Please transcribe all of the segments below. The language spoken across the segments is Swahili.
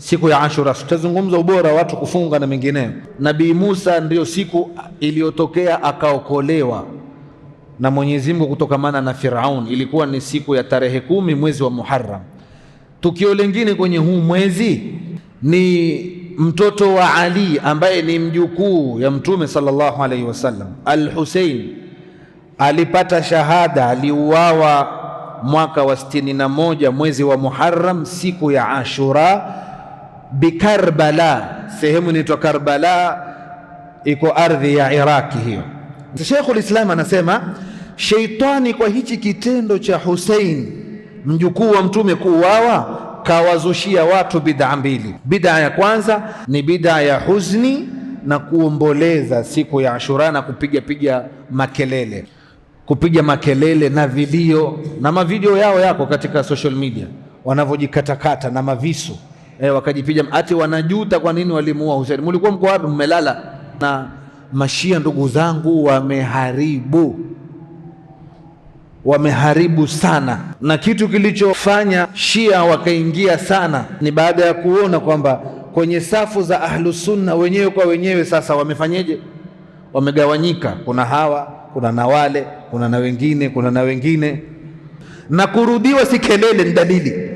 siku ya Ashura. Tutazungumza ubora watu kufunga na mengineyo. Nabii Musa ndiyo siku iliyotokea akaokolewa na Mwenyezi Mungu kutokamana na Firaun. Ilikuwa ni siku ya tarehe 10 mwezi wa Muharram. Tukio lingine kwenye huu mwezi ni mtoto wa Ali ambaye ni mjukuu ya Mtume sallallahu alaihi wasallam, Al-Hussein alipata shahada, aliuawa mwaka wa 61 mwezi wa Muharram, siku ya Ashura, Bikarbala, sehemu inaitwa Karbala, iko ardhi ya Iraki hiyo. Sheikhul Islam anasema sheitani kwa hichi kitendo cha Hussein mjukuu wa Mtume kuuawa kawazushia watu bid'a mbili. Bid'a ya kwanza ni bid'a ya huzni na kuomboleza siku ya Ashura na kupiga makelele, kupiga makelele na vilio, na mavideo yao yako katika social media wanavyojikatakata na mavisu wakajipiga, ati wanajuta kwa nini walimuua Hussein. Mlikuwa mko wapi? Mmelala. Na Mashia ndugu zangu wameharibu sana, na kitu kilichofanya Shia wakaingia sana ni baada ya kuona kwamba kwenye safu za Ahlus Sunna wenyewe kwa wenyewe sasa wamefanyeje? Wamegawanyika, kuna hawa, kuna na wale, kuna na wengine, kuna na wengine. Na kurudiwa si kelele, ni dalili.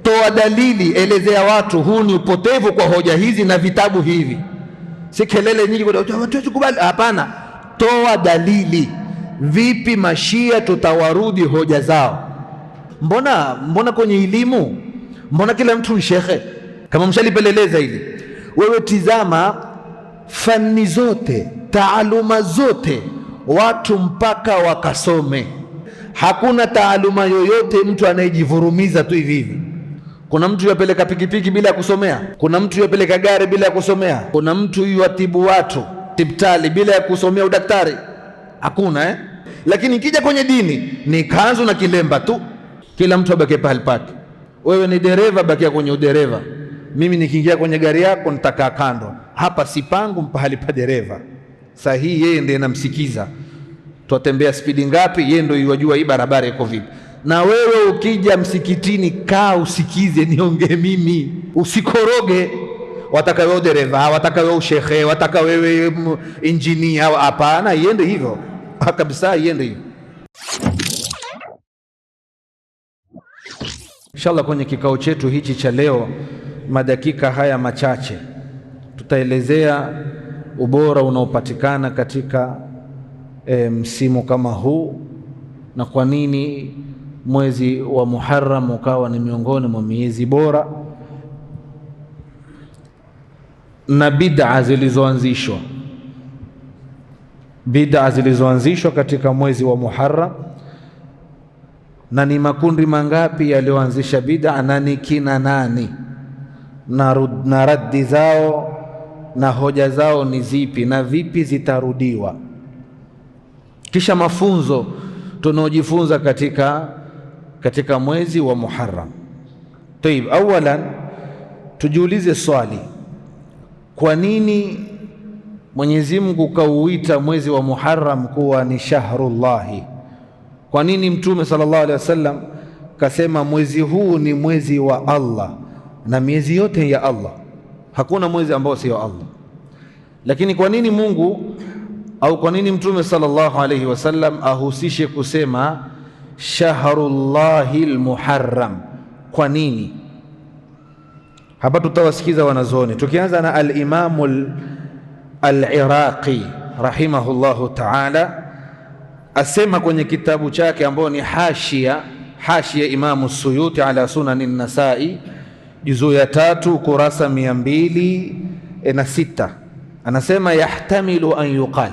Toa dalili, elezea watu huu ni upotevu kwa hoja hizi na vitabu hivi. Si kelele nyingi kwa watu kubali, hapana. Toa dalili. Vipi Mashia tutawarudi hoja zao? Mbona kwenye elimu, mbona kila mtu ni shekhe? Kama mshalipeleleza hili, wewe tizama fani zote, taaluma zote, watu mpaka wakasome. Hakuna taaluma yoyote mtu anayejivurumiza tu hivi hivi. Kuna mtu yapeleka pikipiki bila ya kusomea, kuna mtu yapeleka gari bila ya kusomea, kuna mtu yatibu watu hospitali bila ya kusomea udaktari. Hakuna Lakini ikija kwenye dini ni kanzu na kilemba tu, kila mtu abaki pahali pake. Wewe ni dereva, bakia kwenye udereva. Mimi nikiingia kwenye gari yako nitakaa kando, hapa sipangu pahali pa dereva. Sahihi, yeye ndiye namsikiza twatembea spidi ngapi, yeye ndio yajua hii barabara iko vipi. Na wewe ukija msikitini, kaa usikize niongee mimi, usikoroge. Wataka wewe dereva, wataka wewe shekhe, wataka wewe engineer. Hapana, iende hivyo kabisa, iende hivyo. Inshallah kwenye kikao chetu hichi cha leo, madakika haya machache, tutaelezea ubora unaopatikana katika msimu kama huu, na kwa nini mwezi wa Muharram ukawa ni miongoni mwa miezi bora, na bid'a zilizoanzishwa katika mwezi wa Muharram, na ni makundi mangapi yaliyoanzisha bid'a, na ni kina nani, na raddi zao na hoja zao ni zipi, na vipi zitarudiwa. Kisha mafunzo tunaojifunza katika mwezi wa Muharram. Tayib, awalan tujiulize swali, kwa nini Mwenyezi Mungu kauita mwezi wa Muharram kuwa ni shahrullahi? Kwa nini Mtume sallallahu alaihi wasallam kasema mwezi huu ni mwezi wa Allah, na miezi yote ya Allah, hakuna mwezi ambao sio Allah? Lakini kwa nini Mungu au kwa nini Mtume sallallahu alaihi wasallam ahusishe kusema shahrullahi almuharram? Kwa nini? Hapa tutawasikiza wanazuoni, tukianza na al-Imam al-Iraqi rahimahullahu ta'ala, asema kwenye kitabu chake ambao ni hashia Imamu Suyuti ala Sunani Nasai, juzuu ya 3 kurasa 206, anasema yahtamilu an yuqal,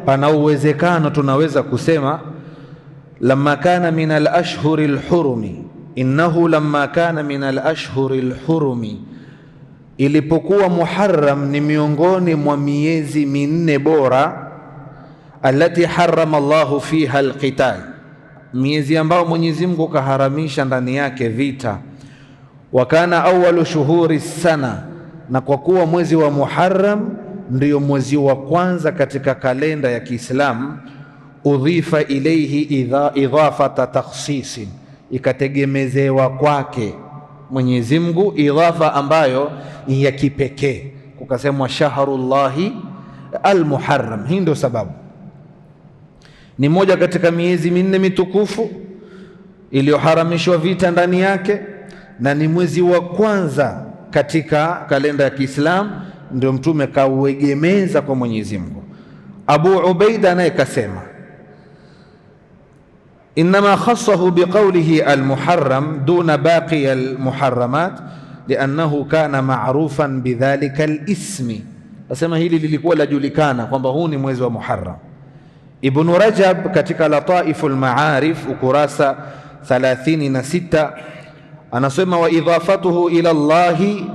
pana uwezekano tunaweza kusema lamma kana min al-ashhuri al-hurumi, innahu lamma kana min al-ashhuri al-hurumi, ilipokuwa Muharram ni miongoni mwa miezi minne bora, allati harrama Allahu fiha al-qital, miezi ambao Mwenyezi Mungu kaharamisha ndani yake vita. Wa kana awwalu shuhuri sana, na kwa kuwa mwezi wa Muharram ndio mwezi wa kwanza katika kalenda ya Kiislamu, udhifa ilayhi idhafata takhsisin, ikategemezewa kwake Mwenyezi Mungu, idhafa ambayo ya kipekee, kukasemwa shahrullahi al-Muharram. Hii ndio sababu, ni moja katika miezi minne mitukufu iliyoharamishwa vita ndani yake, na ni mwezi wa kwanza katika kalenda ya Kiislamu, ndio Mtume kauegemeza kwa Mwenyezi Mungu. Abu Ubaida naye kasema inma khassahu biqawlihi al-Muharram duna baqi al-muharramat liannahu kana ma'rufan bidhalika al-ismi. Asema hili lilikuwa lajulikana kwamba huu ni mwezi wa Muharram. Ibn Rajab katika Lataiful Ma'arif ukurasa 36 anasema wa idhafatuhu ila Allahi,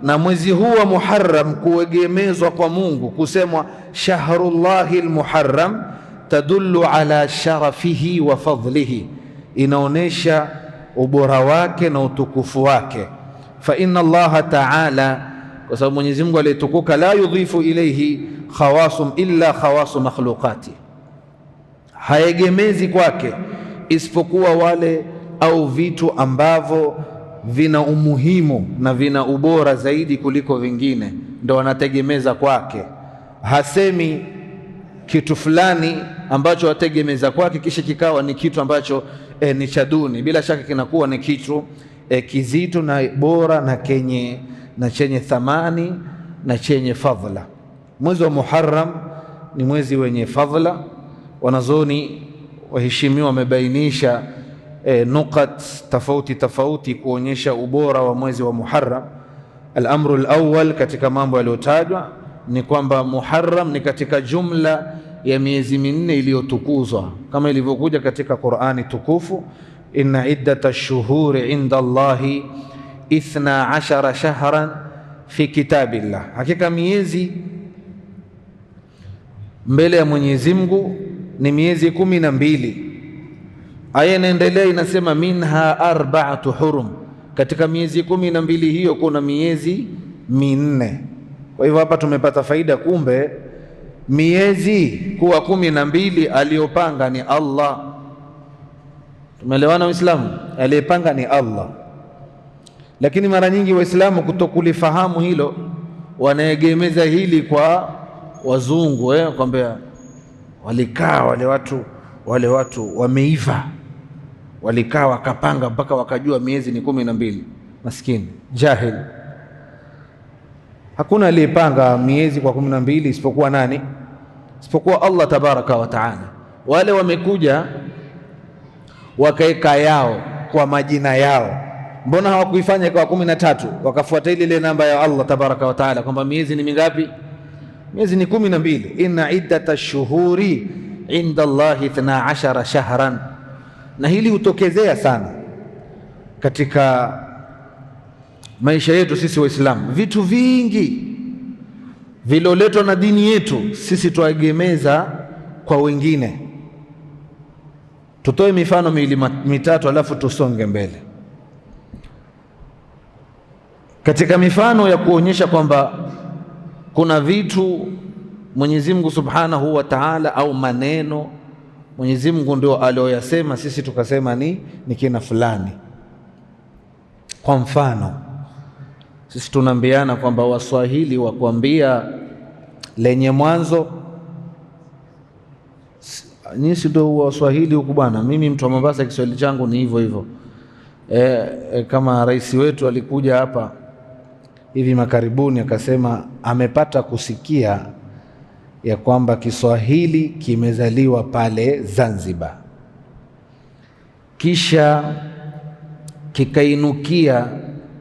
na mwezi huu wa Muharram kuegemezwa kwa Mungu, kusemwa shahrullahi al-Muharram, tadullu ala sharafihi wa fadlihi, inaonesha ubora wake na utukufu wake. Fa inna Allaha ta'ala, kwa sababu Mwenyezi Mungu aliyetukuka, la yudhifu ilayhi khawasum illa khawasu makhluqati, haegemezi kwake isipokuwa wale au vitu ambavyo vina umuhimu na vina ubora zaidi kuliko vingine, ndio wanategemeza kwake. Hasemi kitu fulani ambacho wategemeza kwake kisha kikawa ni kitu ambacho ni cha duni, bila shaka kinakuwa ni kitu kizito na bora na chenye thamani na chenye fadhila. Mwezi wa Muharram ni mwezi wenye fadhila. Wanazoni waheshimiwa wamebainisha nukat tofauti kuonyesha ubora wa mwezi wa Muharram. Al-amru al-awwal, katika mambo yaliyotajwa ni kwamba Muharram ni katika jumla ya miezi minne iliyotukuzwa, kama ilivyokuja katika Qur'ani tukufu, inna iddata ash-shuhuri inda Allahi 12 shahran fi kitabillah, hakika miezi mbele ya Mwenyezi Mungu ni miezi 12. Aya inaendelea inasema minha arba'atu hurum, katika miezi 12 hiyo kuna miezi minne. Kwa hivyo hapa tumepata faida, kumbe miezi kuwa 12 aliyopanga ni Allah. Tumeelewana Waislamu? Aliyepanga ni Allah. Lakini mara nyingi Waislamu kutokulifahamu hilo, wanaegemeza hili kwa wazungu, kwamba walikaa wale watu wameiva, walikaa wakapanga mpaka wakajua miezi ni 12. Maskini jahil. Hakuna aliyepanga miezi kwa 12 isipokuwa nani? Isipokuwa Allah tabaraka wa taala. Wale wamekuja wakaeka yao kwa majina yao, mbona hawakuifanya kwa 13 wakafuata ile namba ya Allah tabaraka wa taala kwamba miezi ni mingapi? Miezi ni 12. Inna iddata shuhuri inda Allahi 12 shahran. Na hili hutokezea sana katika maisha yetu sisi Waislamu. Vitu vingi viloletwa na dini yetu sisi tuegemeza kwa wengine. Tutoe mifano mitatu alafu tusonge mbele. Katika mifano ya kuonyesha kwamba kuna vitu Mwenyezi Mungu Subhanahu wa Ta'ala, au maneno Mwenyezi Mungu ndio aliyoyasema, sisi tukasema ni kina fulani. Kwa mfano, sisi tunaambiana kwamba Waswahili wakwambia lenye mwanzo, nyinyi ndio Waswahili huku bwana. Mimi mtu wa Mombasa, Kiswahili changu ni hivyo hivyo. Kama rais wetu alikuja hapa hivi makaribuni akasema amepata kusikia ya kwamba Kiswahili kimezaliwa pale Zanzibar, kisha kikainukia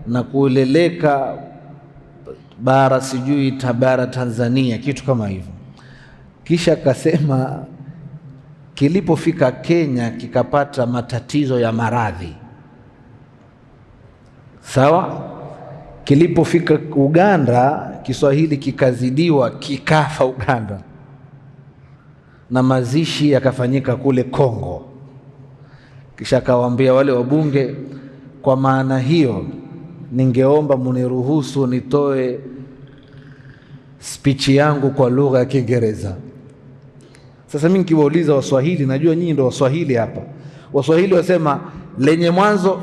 na kuleleka bara sijui tabara Tanzania, kitu kama hivyo. Kisha akasema kilipofika Kenya kikapata matatizo ya maradhi, sawa. Kilipofika Uganda Kiswahili kikazidiwa, kikafa Uganda, na mazishi yakafanyika kule Kongo. Kisha akawaambia wale wabunge, kwa maana hiyo ningeomba muniruhusu nitoe speech yangu kwa lugha ya Kiingereza. Sasa mimi nikiwauliza Waswahili, najua nyinyi ndio Waswahili hapa, Waswahili wasema lenye mwanzo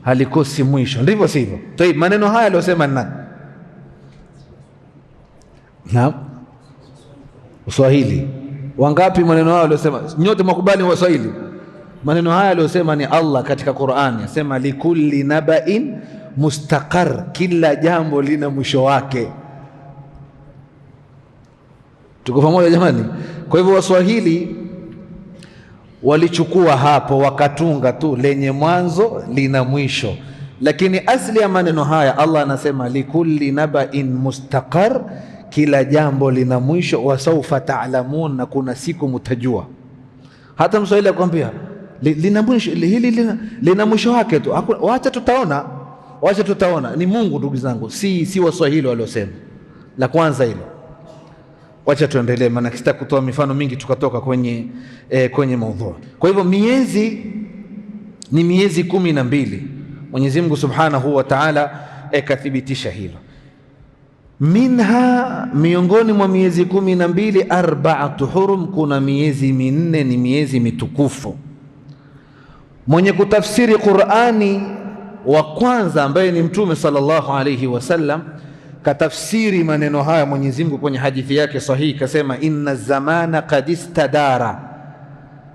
halikosi mwisho, ndivyo sivyo? Tayeb, maneno haya aliyosema nani? Naam, Waswahili. Wangapi maneno haya aliyosema? Nyote mkubali Waswahili? Maneno haya aliyosema ni Allah katika Qur'ani, asema likulli naba'in mustaqar, kila jambo lina mwisho wake. Tuko pamoja jamani? Kwa hivyo Waswahili walichukua hapo wakatunga tu lenye mwanzo lina mwisho, lakini asli ya maneno haya Allah anasema likulli naba'in mustaqar, kila jambo lina mwisho, wa sawfa ta'lamun, na kuna siku mtajua. Hata Mswahili akwambia lina mwisho, hili lina mwisho wake tu, wacha tutaona, wacha tutaona. Ni Mungu ndugu zangu, si Waswahili waliosema. La kwanza hilo. Wacha tuendelee, maana sitaki kutoa mifano mingi tukatoka kwenye maudhui. Kwa hivyo miezi ni miezi 12. Mwenyezi Mungu Subhanahu wa Ta'ala akathibitisha hilo. Minha, miongoni mwa miezi 12, arba'atu hurum, kuna miezi minne ni miezi mitukufu. Mwenye kutafsiri Qur'ani wa kwanza ambaye ni Mtume sallallahu alayhi wasallam katafsiri maneno haya Mwenyezi Mungu kwenye hadithi yake sahihi, kasema inna zamana qad istadara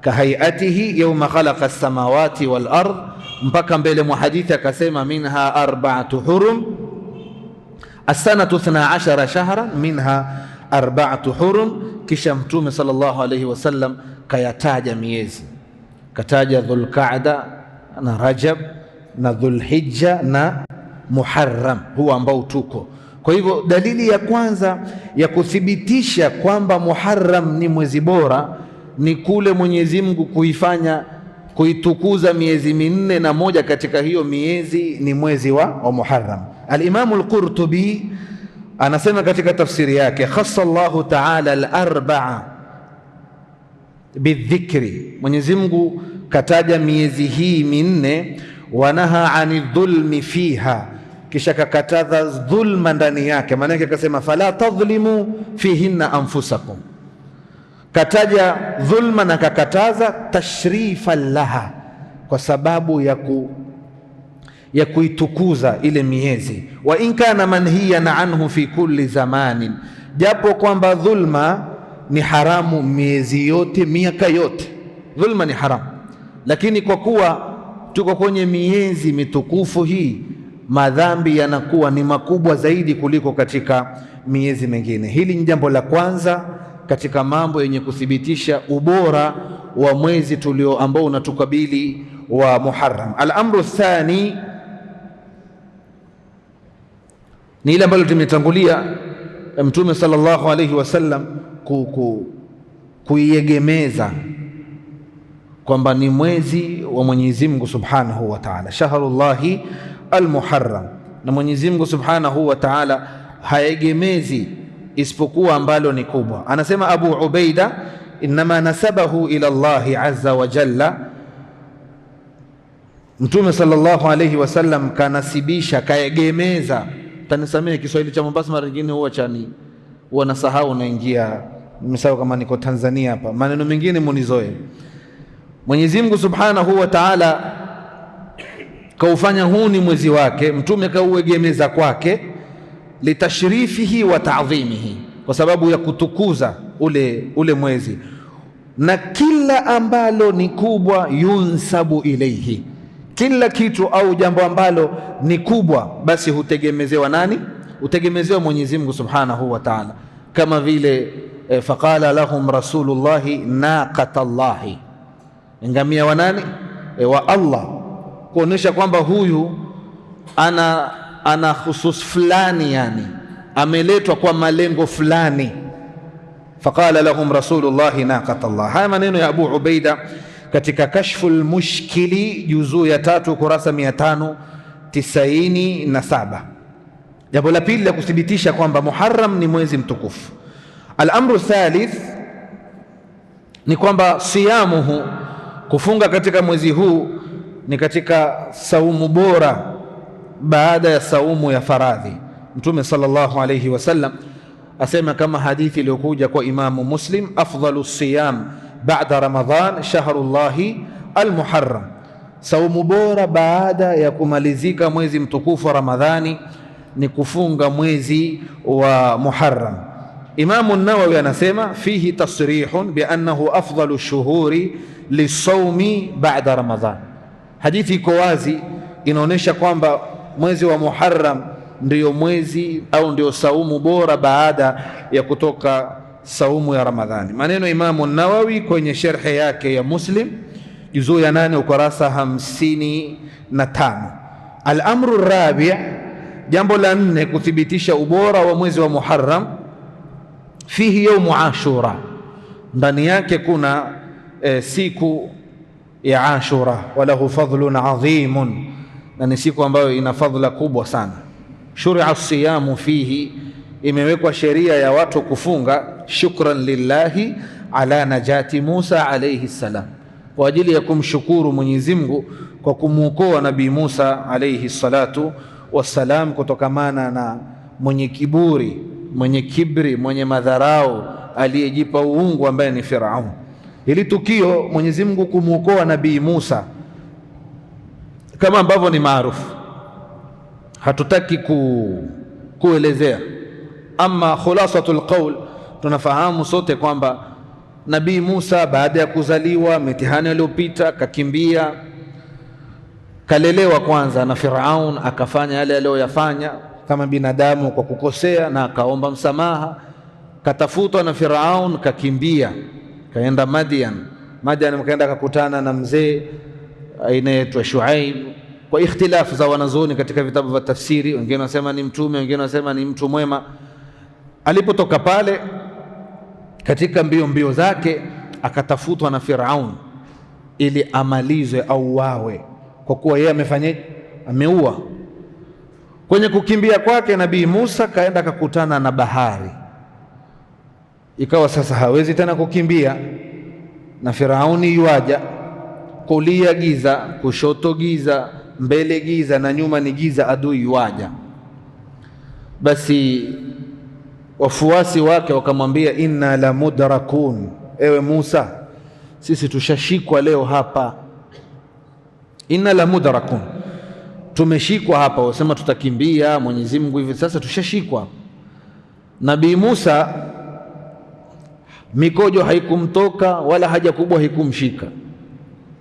kahayatihi yawma khalaqa as-samawati wal ard, mpaka mbele mwa hadithi akasema minha arba'atu hurum as-sanatu 12 shahran minha arba'atu hurum. Kisha Mtume sallallahu alayhi wasallam kayataja miezi, kataja Dhulqa'da na Rajab na Dhulhijja na Muharram, huwa ambao tuko. Kwa hivyo dalili ya kwanza ya kuthibitisha kwamba Muharram ni mwezi bora ni kule Mwenyezi Mungu kuitukuza miezi minne, na moja katika hiyo miezi ni mwezi wa Muharram. Al-Imam al-Qurtubi anasema katika tafsiri yake, khassa Allahu ta'ala al-arba'a bidhikri, Mwenyezi Mungu kataja miezi hii minne, wanaha ani dhulmi fiha, kisha kakataza dhulma ndani yake. Maana yake akasema fala tadhlimu fihinna anfusakum, kataja dhulma na kakataza tashrifan laha, kwa sababu ya kuitukuza ile miezi. Wa in kana manhiyan anhu fi kulli zamanin, japo kwamba dhulma ni haramu miezi yote, miaka yote dhulma ni haramu, lakini kwa kuwa tuko kwenye miezi mitukufu hii, madhambi yanakuwa ni makubwa zaidi kuliko katika miezi mingine. Hili ni jambo la kwanza katika mambo yenye kuthibitisha ubora wa mwezi ambao unatukabili wa Muharram. Al-amru thani ni ile ambalo tumetangulia Mtume sallallahu alayhi wasallam kuiegemeza kwamba ni mwezi wa Mwenyezi Mungu Subhanahu wa Ta'ala, shahrullahi al-Muharram, na Mwenyezi Mungu Subhanahu wa Ta'ala haegemezi isipokuwa ambalo ni kubwa. Anasema Abu Ubaida, inma nasabahu ila Allahi azza wa jalla, Mtume sallallahu alayhi wasallam kanasibisha, kaegemeza. Tanisamee Kiswahili cha Mombasa mara nyingine huwa nasahau, naingia nimesahau kama niko Tanzania hapa, maneno mengine munizoe. Mwenyezi Mungu Subhanahu wa Ta'ala kaufanya huu ni mwezi wake, Mtume kauegemeza kwake, litashrifihi wa ta'dhimihi, kwa sababu ya kutukuza ule mwezi, na kila ambalo ni kubwa yunsabu ilayhi, kila kitu au jambo ambalo ni kubwa basi hutegemezewa nani? Hutegemezewa Mwenyezi Mungu Subhanahu wa Ta'ala, kama vile faqala lahum rasulullahi naqatallahi, ngamia wa nani? Wa Allah, kuonesha kwamba huyu ana khusus fulani, yani ameletwa kwa malengo fulani. Faqala lahum rasulullahi naqatallah. Haya maneno ya Abu Ubaida katika Kashful Mushkili juzuu ya 3 kurasa 597. Jambo la pili la kuthibitisha kwamba Muharram ni mwezi mtukufu. Al-amru thalith ni kwamba siyamuhu, kufunga katika mwezi huu ni katika saumu bora baada ya saumu ya faradhi. Mtume sallallahu alayhi wasallam asema kama hadithi iliyokuja kwa Imamu Muslim, afdalu siyam ba'da Ramadhan shahrullahi al-Muharram, saumu bora baada ya kumalizika mwezi mtukufu wa Ramadhani ni kufunga mwezi wa Muharram. Imamu Nawawi anasema fihi tasrihun bi annahu afdalu shuhuri lisawmi ba'da Ramadhan. Hadithi iko wazi, inaonyesha kwamba mwezi wa Muharram ndio mwezi au ndio saumu bora baada ya kutoka saumu ya Ramadhani. Maneno Imamu Nawawi kwenye sharhi yake ya Muslim juzuu ya 8 ukurasa 55. Al-amru rabi', jambo la 4 kuthibitisha ubora wa mwezi wa Muharram, fihi yawmu Ashura, ndani yake kuna siku ya Ashura, walahu fadhlun adhimun, na ni siku ambayo ina fadhila kubwa sana. Shuri'a siyamu fihi, imewekwa sheria ya watu kufunga, shukran lillahi ala najati Musa alayhi salam, kwa ajili ya kumshukuru Mwenyezi Mungu kwa kumuokoa Nabii Musa alayhi salatu wassalam kutokamana na mwenye kiburi, mwenye kibri, mwenye madharau, aliyejipa uungu ambaye ni Firaun. Hili tukio Mwenyezi Mungu kumuokoa Nabii Musa kama ambavyo ni maarufu, hatutaki kuelezea. Ama khulasatul qawl, tunafahamu sote kwamba Nabii Musa baada ya kuzaliwa, mitihani aliyopita, kakimbia, kalelewa kwanza na Firaun, akafanya yale aliyoyafanya kama binadamu kwa kukosea, na akaomba msamaha, katafutwa na Firaun, kakimbia, kaenda Madian, mkaenda kakutana na mzee anaitwa Shuaib. Kwa ikhtilafu za wanazuoni katika vitabu vya tafsiri, wengine wanasema ni mtume, wengine wanasema ni mtu mwema. Alipotoka pale katika mbio zake, akatafutwa na Firaun ili amalizwe au wawe, kwa kuwa yeye amefanya ameua. Kwenye kukimbia kwake Nabii Musa kaenda kakutana na bahari, ikawa sasa hawezi tena kukimbia, na Firauni yuaja, kulia giza, kushoto giza, mbele giza, na nyuma ni giza, adui yuaja. Basi wafuasi wake wakamwambia, inna la mudrakun, ewe Musa, sisi tushashikwa leo hapa. Inna la mudrakun, tumeshikwa hapa. Wasema tutakimbia Mwenyezi Mungu hivi sasa, tushashikwa. Nabii Musa mikojo haikumtoka wala haja kubwa haikumshika,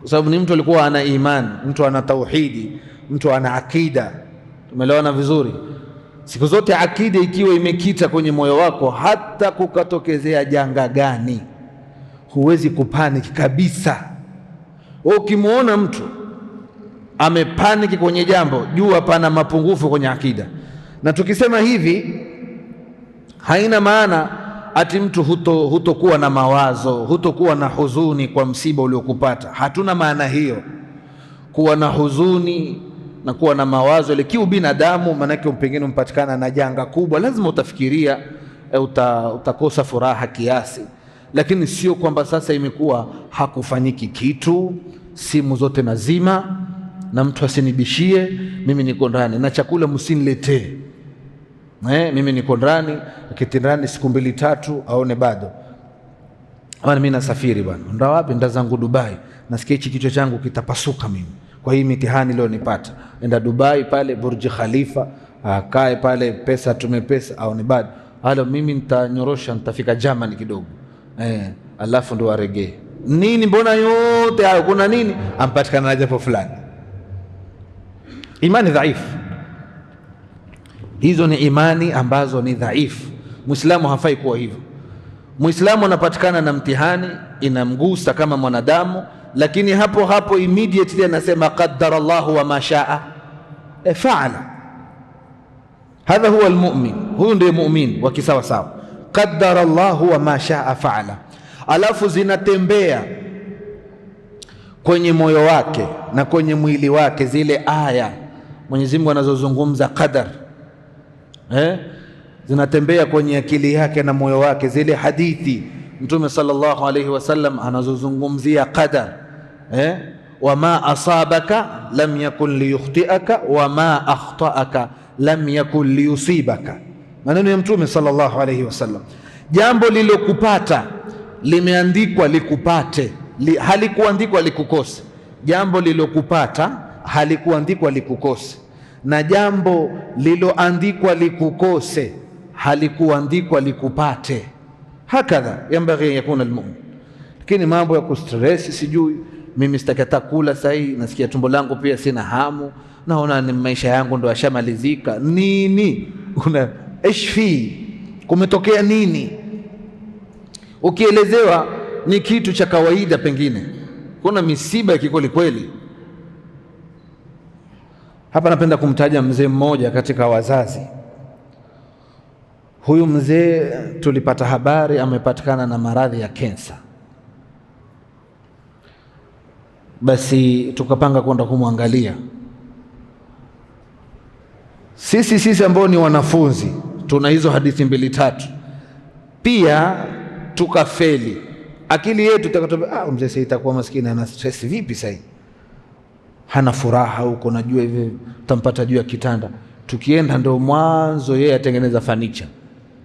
kwa sababu ni mtu alikuwa ana imani, mtu ana tauhidi, mtu ana akida. Tumeelewana vizuri? Siku zote akida ikiwa imekita kwenye moyo wako, hata kukatokezea janga gani huwezi kupaniki kabisa. Ukimwona mtu amepaniki kwenye jambo, jua pana mapungufu kwenye akida. Na tukisema hivi haina maana ati mtu hutokuwa na mawazo, hutokuwa na huzuni kwa msiba uliokupata. Hatuna maana hiyo. Kuwa na huzuni na kuwa na mawazo ile kiu binadamu, manake pengine umpatikana na janga kubwa, lazima utafikiria, utakosa furaha kiasi, lakini sio kwamba sasa imekuwa hakufanyiki kitu, simu zote nazima, na mtu asinibishie, mimi niko ndani, na chakula msiniletee, mimi niko ndani, kitindani siku 2-3 aone bado. Bwana mimi nasafiri bwana. Ndio wapi? Nda zangu Dubai. Nasikia hichi kichwa changu kitapasuka mimi kwa hii mitihani leo nipata. Enda Dubai pale Burj Khalifa, akae pale, pesa tumepesa aone bado. Halo mimi nitanyorosha, nitafika Germany kidogo. Alafu ndo aregee. Nini mbona yote hayo, kuna nini? Ampatikana na jambo fulani. Imani dhaifu. Hizo ni imani ambazo ni dhaifu. Muislamu hafai kuwa hivyo. Muislamu anapatikana na mtihani, inamgusa kama mwanadamu, lakini hapo hapo immediately anasema qaddara Allahu wa ma shaa faala. Hadha huwa almu'min, huyu ndiye mu'min wa kisawa sawa. Qaddara Allahu wa ma shaa faala. Alafu zinatembea kwenye moyo wake na kwenye mwili wake zile aya Mwenyezi Mungu anazozungumza qadar, zinatembea kwenye akili yake na moyo wake zile hadithi Mtume sallallahu alayhi wasallam anazozungumzia qadar. Wama asabaka lam yakun liyukhtiaka wama akhtaaka lam yakun liyusibaka, maneno ya Mtume sallallahu alayhi wasallam. Jambo lilokupata limeandikwa likupate, halikuandikwa likukose. jambo lilokupata halikuandikwa likukose, na jambo liloandikwa likukose halikuandikwa likupate. Hakadha yambaghi yakuna almu'min. Lakini mambo ya kustress, sijui mimi sitakata kula sahi, nasikia tumbo langu pia sina hamu, naona ni maisha yangu ndo yashamalizika. Nini una ishfi, kumetokea nini? Ukielezewa ni kitu cha kawaida, pengine kuna misiba kikoli kweli. Hapa napenda kumtaja mzee mmoja katika wazazi. Huyu mzee tulipata habari amepatikana na maradhi ya kensa. Basi tukapanga kwenda kumwangalia. Sisi ambao ni wanafunzi tuna hizo hadithi 2-3 pia tukafeli. Akili yetu takatoba, mzee sasa itakuwa maskini, ana stress vipi sasa, hana furaha huko, najua hivi tampata juu ya kitanda. Tukienda ndio mwanzo yeye atengeneza furniture,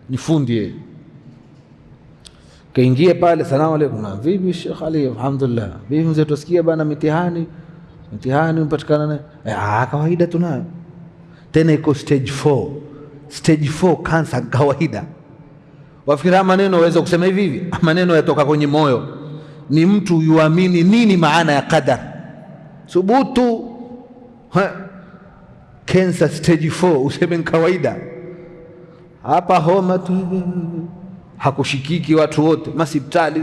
ni fundi yeye. Kaingia pale, salamu alaykum, vipi Sheikh Ali, alhamdulillah. Vipi mzee, tusikia bana mitihani umpatikana na kawaida tunayo, tena iko stage 4 cancer kawaida. Wafikiri maneno waweza kusema hivi, maneno yatoka kwenye moyo. Ni mtu yuamini nini maana ya qadar. Thubutu cancer stage 4 useme kawaida. Hapa homa tu, hakushikiki watu wote, masipitali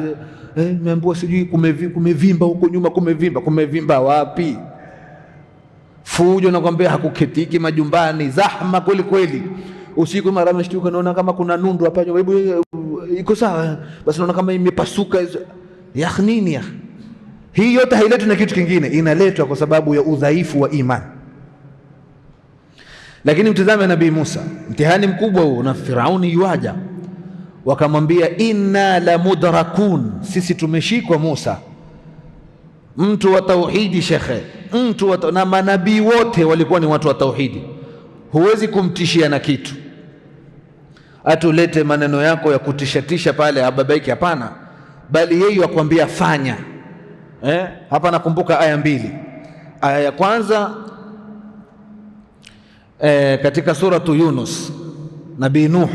nimeambiwa sijui kumevimba huko nyuma, kumevimba wapi? Fujo nakwambia, hakuketiki majumbani, zahma kweli kweli. Usiku mara mshtuka, naona kama kuna nundu hapa, hebu iko sawa, basi naona kama imepasuka. Ya nini ya hii yote hailetwi na kitu kingine, inaletwa kwa sababu ya udhaifu wa imani. Lakini mtazame Nabii Musa, mtihani mkubwa huu, na Firauni yuaja, wakamwambia inna la mudrakun, sisi tumeshikwa. Musa mtu wa tauhidi, shekhe, na manabii wote walikuwa ni watu wa tauhidi. Huwezi kumtishia na kitu, atulete maneno yako ya kutishatisha pale ababaiki, hapana, bali yeye akwambia fanya. Hapa nakumbuka aya 2. Aya ya kwanza katika suratu Yunus, Nabii Nuh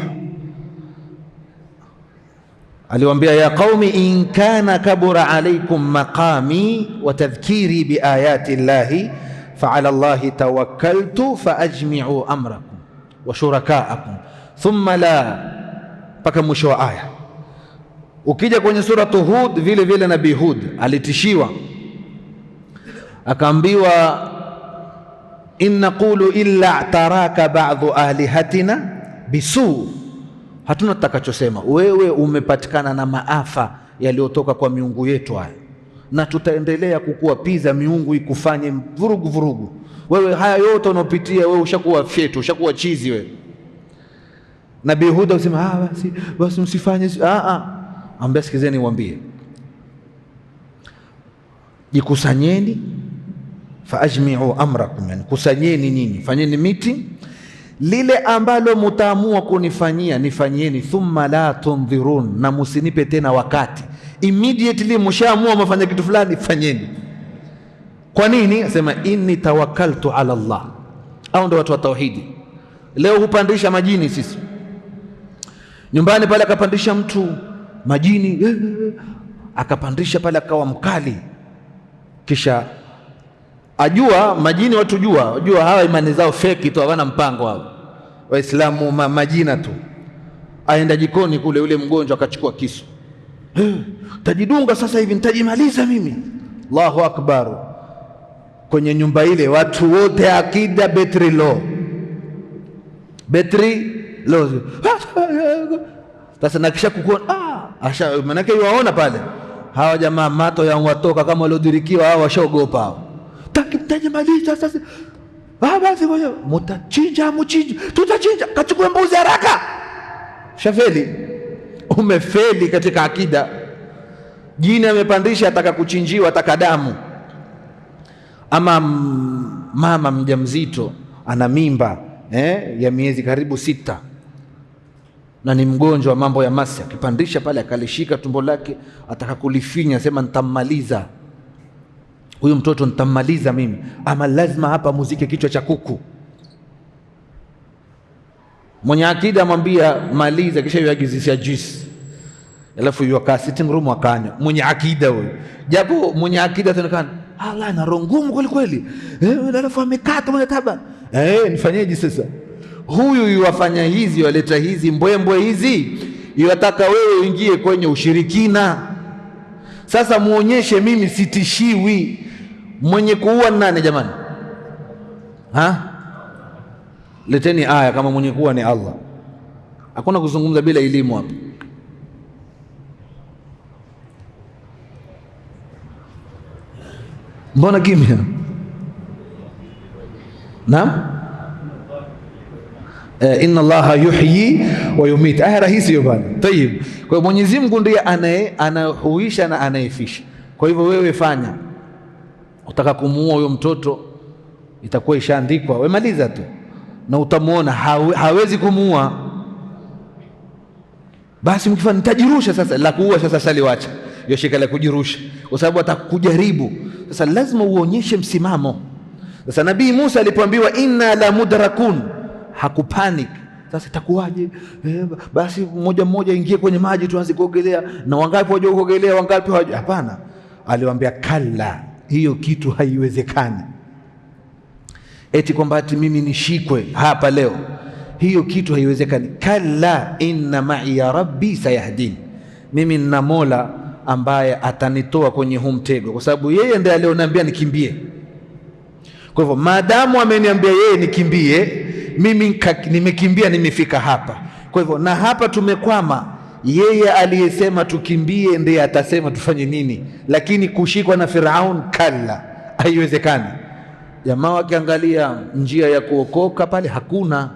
aliwaambia, ya qaumi in kana kabura alaykum maqami wa tadhkiri bi ayati llahi fa ala llahi tawakkaltu fa ajmi'u amrakum wa shurakaakum thumma la, mpaka mwisho wa aya. Ukija kwenye suratu Hud, vile vile Nabii Hud alitishiwa, akaambiwa in naqulu illa taraka ba'dhu alihatina bisu, hatuna tutakachosema, wewe umepatikana na maafa yaliyotoka kwa miungu yetu haya, na tutaendelea kukuapiza miungu ikufanye vurugu. Wewe haya yote unaopitia wewe, ushakuwa fyetu, ushakuwa chizi wewe. Nabii Hud akasema basi msifanye. Ambia sikizeni, mwambie jikusanyeni, fa ajmi'u amrakum, yani kusanyeni nyinyi, fanyeni meeting, lile ambalo mtaamua kunifanyia nifanyeni, thumma la tundhirun, na musinipe tena wakati. Immediately mshaamua mfanye kitu fulani, fanyeni. Kwa nini? Asema inni tawakkaltu ala Allah. Au ndio watu wa tauhidi. Leo hupandisha majini, sisi nyumbani pale, akapandisha mtu majini, akapandisha pale akawa mkali, kisha ajua majini, watu jua hawa imani zao feki tu, hawana mpango hao Waislamu, majina tu. Aenda jikoni kule, yule mgonjwa akachukua kisu, tajidunga sasa hivi, nitajimaliza mimi. Allahu akbar. Kwenye nyumba ile watu wote akida betri low. Sasa nakisha kukuona, manake yuwaona pale hawa jamaa mato ya watoka kama waliodhirikiwa, hawa washaogopa hao. Tajimaliza sasa, basi moja mutachinja, tutachinja, kachukua mbuzi haraka. Shafeli, umefeli katika akida. Jini amepandisha, ataka kuchinjiwa, ataka damu. Ama mama mjamzito ana mimba ya miezi karibu 6 na ni mgonjwa wa mambo ya masi, akipandisha pale akalishika tumbo lake, ataka kulifinya, sema nitammaliza. huyu mtoto nitammaliza mimi, ama lazima hapa muziki kichwa cha kuku. Mwenye akida amwambia maliza, kisha yuagizisha juice, alafu yuakaa sitting room akanywa. Mwenye akida huyo, japo mwenye akida tunaonekana Allah na roho ngumu kweli kweli, alafu amekata mwenye taba. Nifanyeje sasa? Huyu yuwafanya hizi, waleta hizi mbwembwe hizi, yuwataka wewe uingie kwenye ushirikina. Sasa muonyeshe mimi sitishiwi. Mwenye kuua nani jamani? Leteni aya kama mwenye kuua ni Allah. Hakuna kuzungumza bila elimu hapa. Mbona kimya? Naam, inna Allaha yuhyi wa yumit. Aya rahisi hiyo bwana. Tayib. Kwa Mwenyezi Mungu ndiye anahuisha na anayefisha. Kwa hivyo wewe fanya, utaka kumuua huyo mtoto, itakuwa ishaandikwa, wewe maliza tu na utamuona hawezi kumuua. Basi mkifanya nitajirusha sasa, la kuua sasa saliwacha, yoshika la kujirusha, kwa sababu atakujaribu. Sasa lazima uonyeshe msimamo. Sasa Nabii Musa alipoambiwa inna la mudrakun, hakupanic. Sasa itakuwaje? Basi mmoja mmoja ingie kwenye maji tuanze kuogelea, na wangapi wajua kuogelea, wangapi hawajui? Hapana, aliwaambia kalla, hiyo kitu haiwezekani. Eti kwamba ati mimi nishikwe hapa leo, hiyo kitu haiwezekani. Kalla inna ma'i ya rabbi sayahdin, mimi nina Mola ambaye atanitoa kwenye huu mtego, kwa sababu yeye ndiye alioniambia nikimbie. Kwa hivyo maadamu ameniambia yeye nikimbie, mimi nimekimbia, nimefika hapa. Kwa hivyo na hapa tumekwama, yeye aliyesema tukimbie ndiye atasema tufanye nini. Lakini kushikwa na Firaun, kalla, haiwezekani. Jamaa wakiangalia njia ya kuokoka pale, hakuna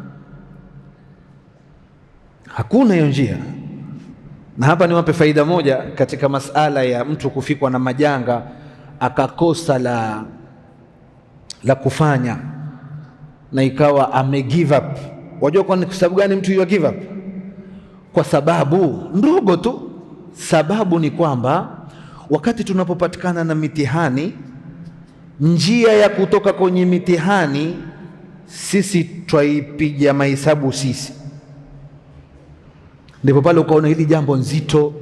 hiyo njia. Na hapa niwape faida moja katika masala ya mtu kufikwa na majanga akakosa la kufanya na ikawa ame give up. Wajua kwa sababu gani mtu yua give up? Kwa sababu ndogo tu. Sababu ni kwamba wakati tunapopatikana na mitihani, njia ya kutoka kwenye mitihani sisi twaipiga mahesabu sisi. Ndipo pale ukaona hili jambo nzito.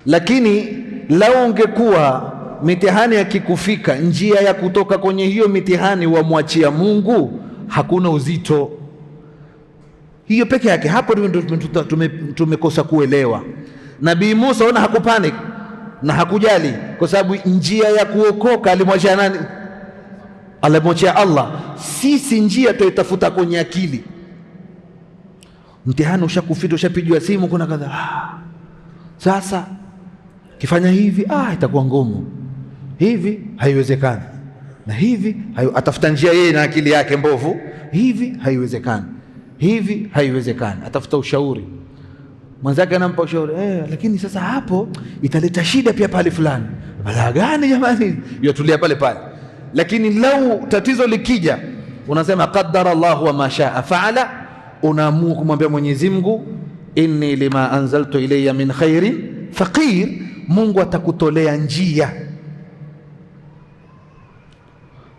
Lakini lau ungekuwa mitihani yakikufika, njia ya kutoka kwenye hiyo mitihani wamwachia Mungu, hakuna uzito. Hiyo peke yake, hapo tumekosa kuelewa. Nabii Musa ona hakupanic na hakujali, kwa sababu njia ya kuokoka alimwachia nani? Alimwachia Allah. Sisi njia tuitafuta kwenye akili. Mtihani ushakufita, ushapigiwa simu, kuna kadha, sasa kifanya hivi itakuwa ngumu, hivi haiwezekani, na hivi atafuta njia yeye na akili yake mbovu, hivi haiwezekani, hivi haiwezekani, atafuta ushauri. Mwanzake anampa ushauri, lakini sasa hapo italeta shida pia pale fulani. Bala gani jamani? Yotulia pale pale. Lakini lau tatizo likija, unasema qaddara Allah wa ma shaa faala, unaamua kumwambia Mwenyezi Mungu, inni lima anzaltu ilayya min khairin faqir. Mungu atakutolea njia.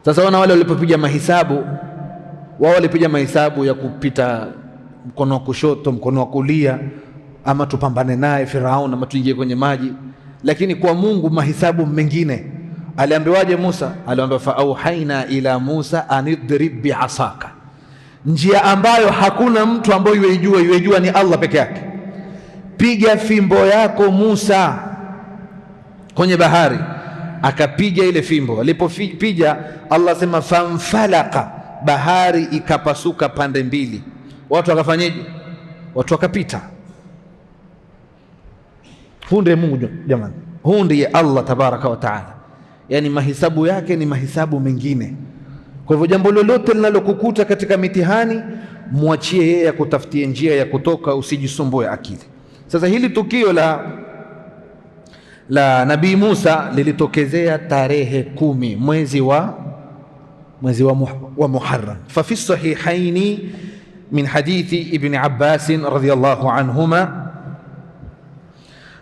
Sasa wana wale walipopiga mahesabu, wao walipiga mahesabu ya kupita mkono wa kushoto, mkono wa kulia, ama tupambane naye Firaun, ama tuingie kwenye maji. Lakini kwa Mungu mahesabu mengine. Aliambiwaje Musa? Aliambiwa fa auhaina ila Musa anidrib bi'asaka, njia ambayo hakuna mtu ambaye yuejua ni Allah peke yake. Piga fimbo yako Musa kwenye bahari. Akapiga ile fimbo, alipopiga Allah sema famfalaka, bahari ikapasuka pande mbili. Watu wakafanyaje? Watu wakapita. Huu ndiye Mungu jamani, huu ndiye Allah tabaraka wa taala. Yani mahesabu yake ni mahesabu mengine. Kwa hivyo jambo lolote linalokukuta katika mitihani, mwachie yeye akutafutie njia ya kutoka, usijisumbue akili. Sasa hili tukio la Nabii Musa lilitokezea tarehe 10 mwezi wa Muharram. Fa fi sahihaini min hadithi Ibn Abbas radhiyallahu anhuma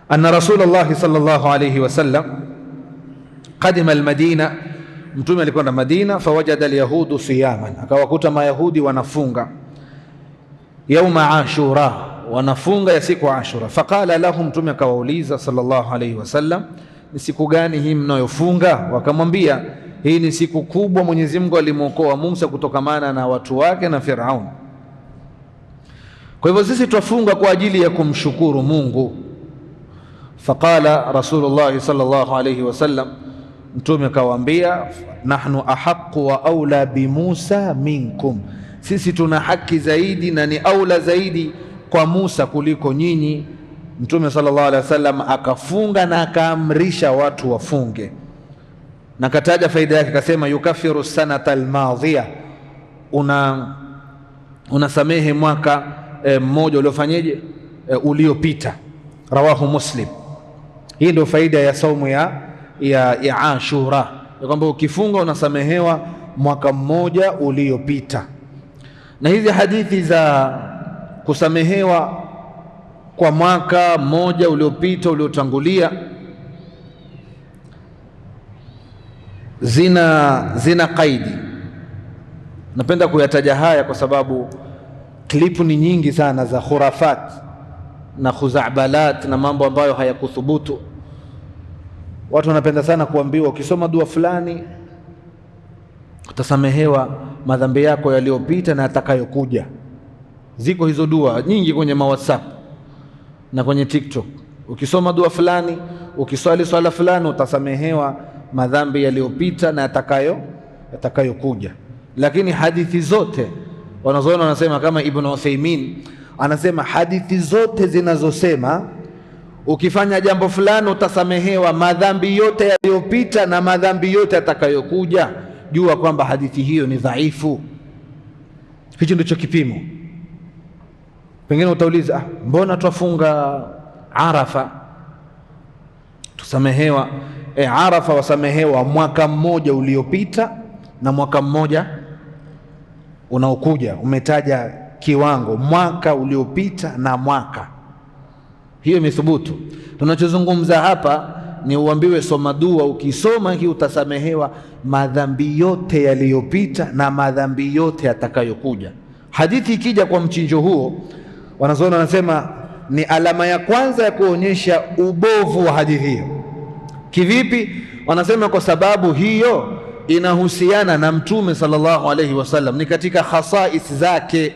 anna Rasulullah sallallahu alayhi wasallam Qadima almadina, mtume alikwenda Madina. Fawajada alyahudu siyaman, akawakuta mayahudi wanafunga yauma ashura, wanafunga ya siku Ashura. Faqala lahum, mtume akawauliza sallallahu alayhi wasallam, ni siku gani hii mnayofunga? Wakamwambia, hii ni siku kubwa, Mwenyezi Mungu alimwokoa Musa kutokamana na watu wake na Firaun. Kwa hivyo sisi twafunga kwa ajili ya kumshukuru Mungu. Faqala Rasulullah sallallahu alayhi wasallam, mtume akawaambia, nahnu ahaqqu wa aula bi Musa minkum, sisi tuna haki zaidi na ni aula zaidi kwa Musa kuliko nyinyi. Mtume sallallahu alaihi wasallam akafunga na akaamrisha watu wafunge, na kataja faida yake, akasema yukafiru sanata almadhiya, unasamehe mwaka mmoja uliofanyeje, uliopita. Rawahu Muslim. Hii ndio faida ya saumu ya Ashura, ya kwamba ukifunga unasamehewa mwaka mmoja uliopita. Na hizi hadithi za kusamehewa kwa mwaka mmoja uliopita uliotangulia zina kaidi. Napenda kuyataja haya kwa sababu klipu ni nyingi sana za khurafat na khuzabalat na mambo ambayo hayakuthubutu. Watu wanapenda sana kuambiwa ukisoma dua fulani utasamehewa madhambi yako yaliyopita na atakayokuja. Ziko hizo dua nyingi kwenye WhatsApp na kwenye TikTok. Ukisoma dua fulani, ukiswali swala fulani, utasamehewa madhambi yaliyopita na yatakayokuja. Lakini hadithi zote wanazoona, wanasema kama Ibn Uthaymeen anasema, hadithi zote zinazosema ukifanya jambo fulani utasamehewa madhambi yote yaliyopita na madhambi yote yatakayokuja, jua kwamba hadithi hiyo ni dhaifu. Hicho ndicho kipimo. Pengine utauliza, mbona twafunga Arafa tusamehewa? Arafa wasamehewa mwaka mmoja uliopita na mwaka mmoja unaokuja. Umetaja kiwango, mwaka uliopita na mwaka, hiyo imethubutu. Tunachozungumza hapa ni uambiwe soma dua, ukisoma hii utasamehewa madhambi yote yaliyopita na madhambi yote yatakayokuja. Hadithi ikija kwa mchinjo huo, wanazoona wanasema ni alama ya kwanza ya kuonyesha ubovu wa hadithi hiyo. Kivipi? Wanasema kwa sababu hiyo inahusiana na Mtume sallallahu alaihi wasallam, ni katika khasais zake,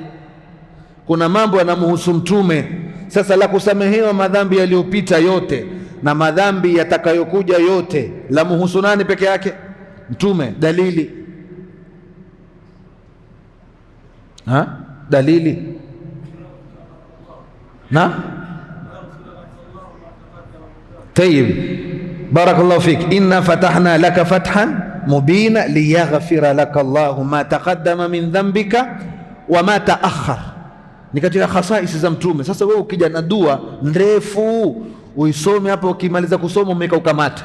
kuna mambo yanamhusu Mtume. Sasa la kusamehewa madhambi yaliyopita yote na madhambi yatakayokuja yote, la muhusu nani peke yake? Mtume. Dalili dalili na tayyib, barakallahu fik. Inna fatahna laka fathan mubina liyaghfira laka Allahu ma taqaddama min dhanbika wa ma ta'akhkhar, ni katika khasaisi za Mtume. Sasa wewe ukija na dua ndefu uisome hapo, ukimaliza kusoma umeka ukamata,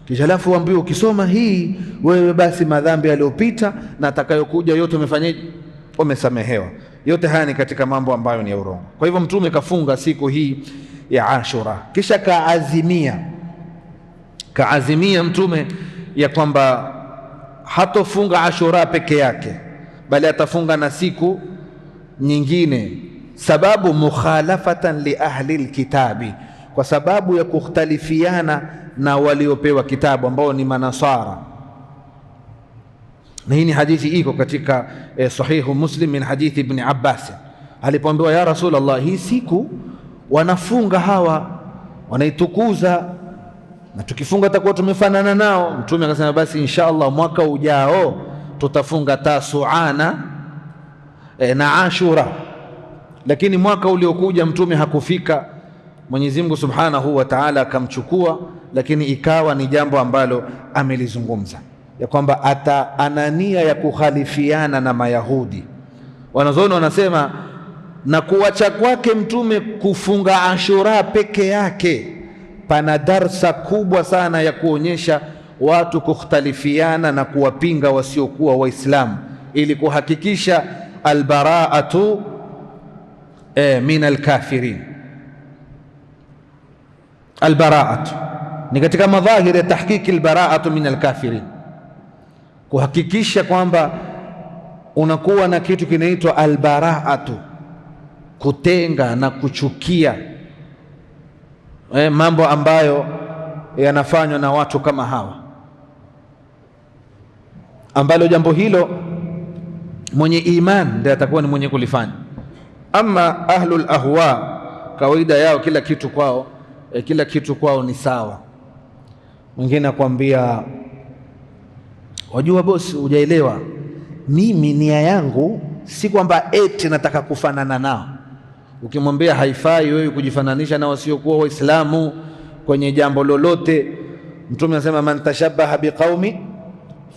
kisha alafu uambiwe ukisoma hii wewe basi madhambi yaliyopita na atakayokuja yote umefanyaje? Umesamehewa. Yote haya ni katika mambo ambayo ni ya urongo. Kwa hivyo Mtume kafunga siku hii ya Ashura, kisha kaazimia Mtume ya kwamba hatofunga Ashura peke yake, bali atafunga na siku nyingine. Sababu mukhalafatan li ahli alkitabi, kwa sababu ya kukhtalifiana na waliopewa kitabu ambao ni Manasara. Na hii ni hadithi iko katika sahihu Muslim min hadithi Ibn Abbas, alipoambiwa ya Rasulullah, hii siku wanafunga hawa, wanaitukuza, na tukifunga takuwa tumefanana nao. Mtume akasema basi insha Allah mwaka ujao tutafunga Tasuana na Ashura. Lakini mwaka uliokuja Mtume hakufika, Mwenyezi Mungu Subhanahu wa Ta'ala akamchukua, lakini ikawa ni jambo ambalo amelizungumza ya kwamba ana nia ya kukhalifiana na Mayahudi. Wanazuoni wanasema na kuacha kwake Mtume kufunga Ashura peke yake pana darsa kubwa sana ya kuonyesha watu kukhtalifiana na kuwapinga wasiokuwa Waislamu, ili kuhakikisha albaraatu min alkafirin. Albaraatu ni katika madhahiri ya tahqiqi albara'atu min alkafirin, kuhakikisha kwamba unakuwa na kitu kinaitwa albara'atu, kutenga na kuchukia mambo ambayo yanafanywa na watu kama hawa, ambalo jambo hilo mwenye iman ndiye atakuwa ni mwenye kulifanya. Ama ahlul ahwa, kawaida yao kila kitu kwao ni sawa. Mwingine akwambia, wajua bosi, hujaelewa, mimi nia yangu si kwamba eti nataka kufanana nao. Ukimwambia haifai wewe kujifananisha na wasiokuwa Waislamu kwenye jambo lolote, Mtume anasema man tashabbaha biqaumi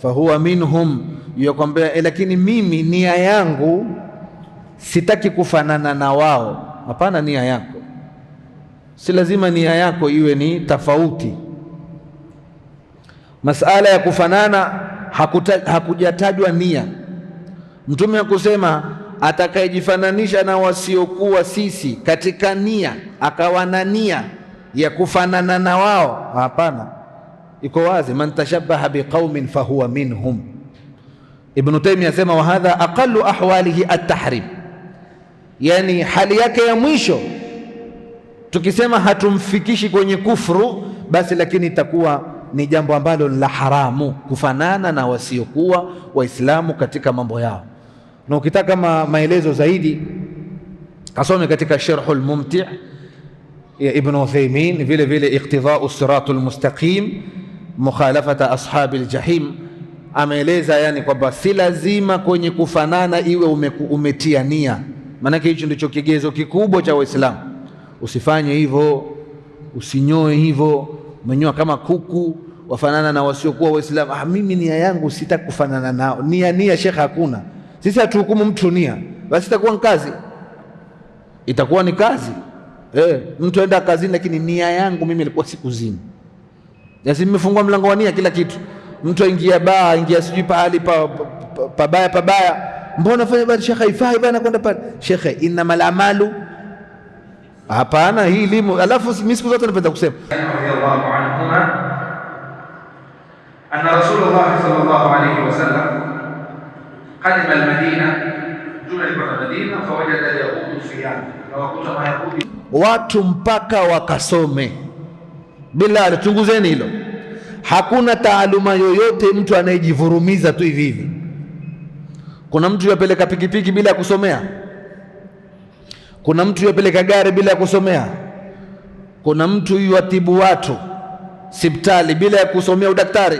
fahuwa minhum, yakwambia lakini mimi nia yangu sitaki kufanana na wao. Hapana, nia yako si lazima nia yako iwe ni tofauti. Masala ya kufanana hakujatajwa nia. Mtume hakusema atakayejifananisha na wasiokuwa sisi katika nia akawa na nia ya kufanana na wao, hapana. Iko wazi, man tashabbaha biqaumin fahuwa minhum. Ibn Taymiyyah asema wa hadha aqallu ahwalihi at-tahrim, yani hali yake ya mwisho tukisema hatumfikishi kwenye kufru basi, lakini itakuwa ni jambo ambalo la haramu kufanana na wasiokuwa Waislamu katika mambo yao. Na ukitaka maelezo zaidi kasome katika Sharhul Mumti' ya Ibn Uthaymin, vile vile Iqtida'u Siratul Mustaqim mukhalafata ashabil jahim. Ameeleza yani kwamba si lazima kwenye kufanana iwe umetia nia, maanake hicho ndicho kigezo kikubwa cha Waislamu. Usifanye hivyo, usinyoe hivyo, umenyoa kama kuku wafanana na wasiokuwa Waislamu. Mimi nia yangu sitaki kufanana nao. Nia shekhe, hakuna. Sisi hatuhukumu mtu nia, basi itakuwa ni kazi, itakuwa ni kazi. Mtu aenda kazini, lakini nia yangu mimi ilikuwa sikuzini. Basi nimefungua mlango wa nia kila kitu. Mtu aingia baa, aingia sijui pahali pabaya, mbona fanya bali shekhe, haifai bana kwenda pale. Shekhe, innamal a'malu, hapana, hii elimu. Alafu mimi siku zote napenda kusema radiyallahu anhuma anna Rasulullah sallallahu alayhi wasallam qadima al-Madina, Mtume alipata Madina, fawajada yahudu siyam, na wakuta mayahudi watu mpaka wakasome. Bila chunguzeni hilo, hakuna taaluma yoyote mtu anayejivurumiza tu hivi hivi. Kuna mtu yapeleka pikipiki bila ya kusomea, kuna mtu yapeleka gari bila ya kusomea, kuna mtu yuatibu watu hospitali bila ya kusomea udaktari.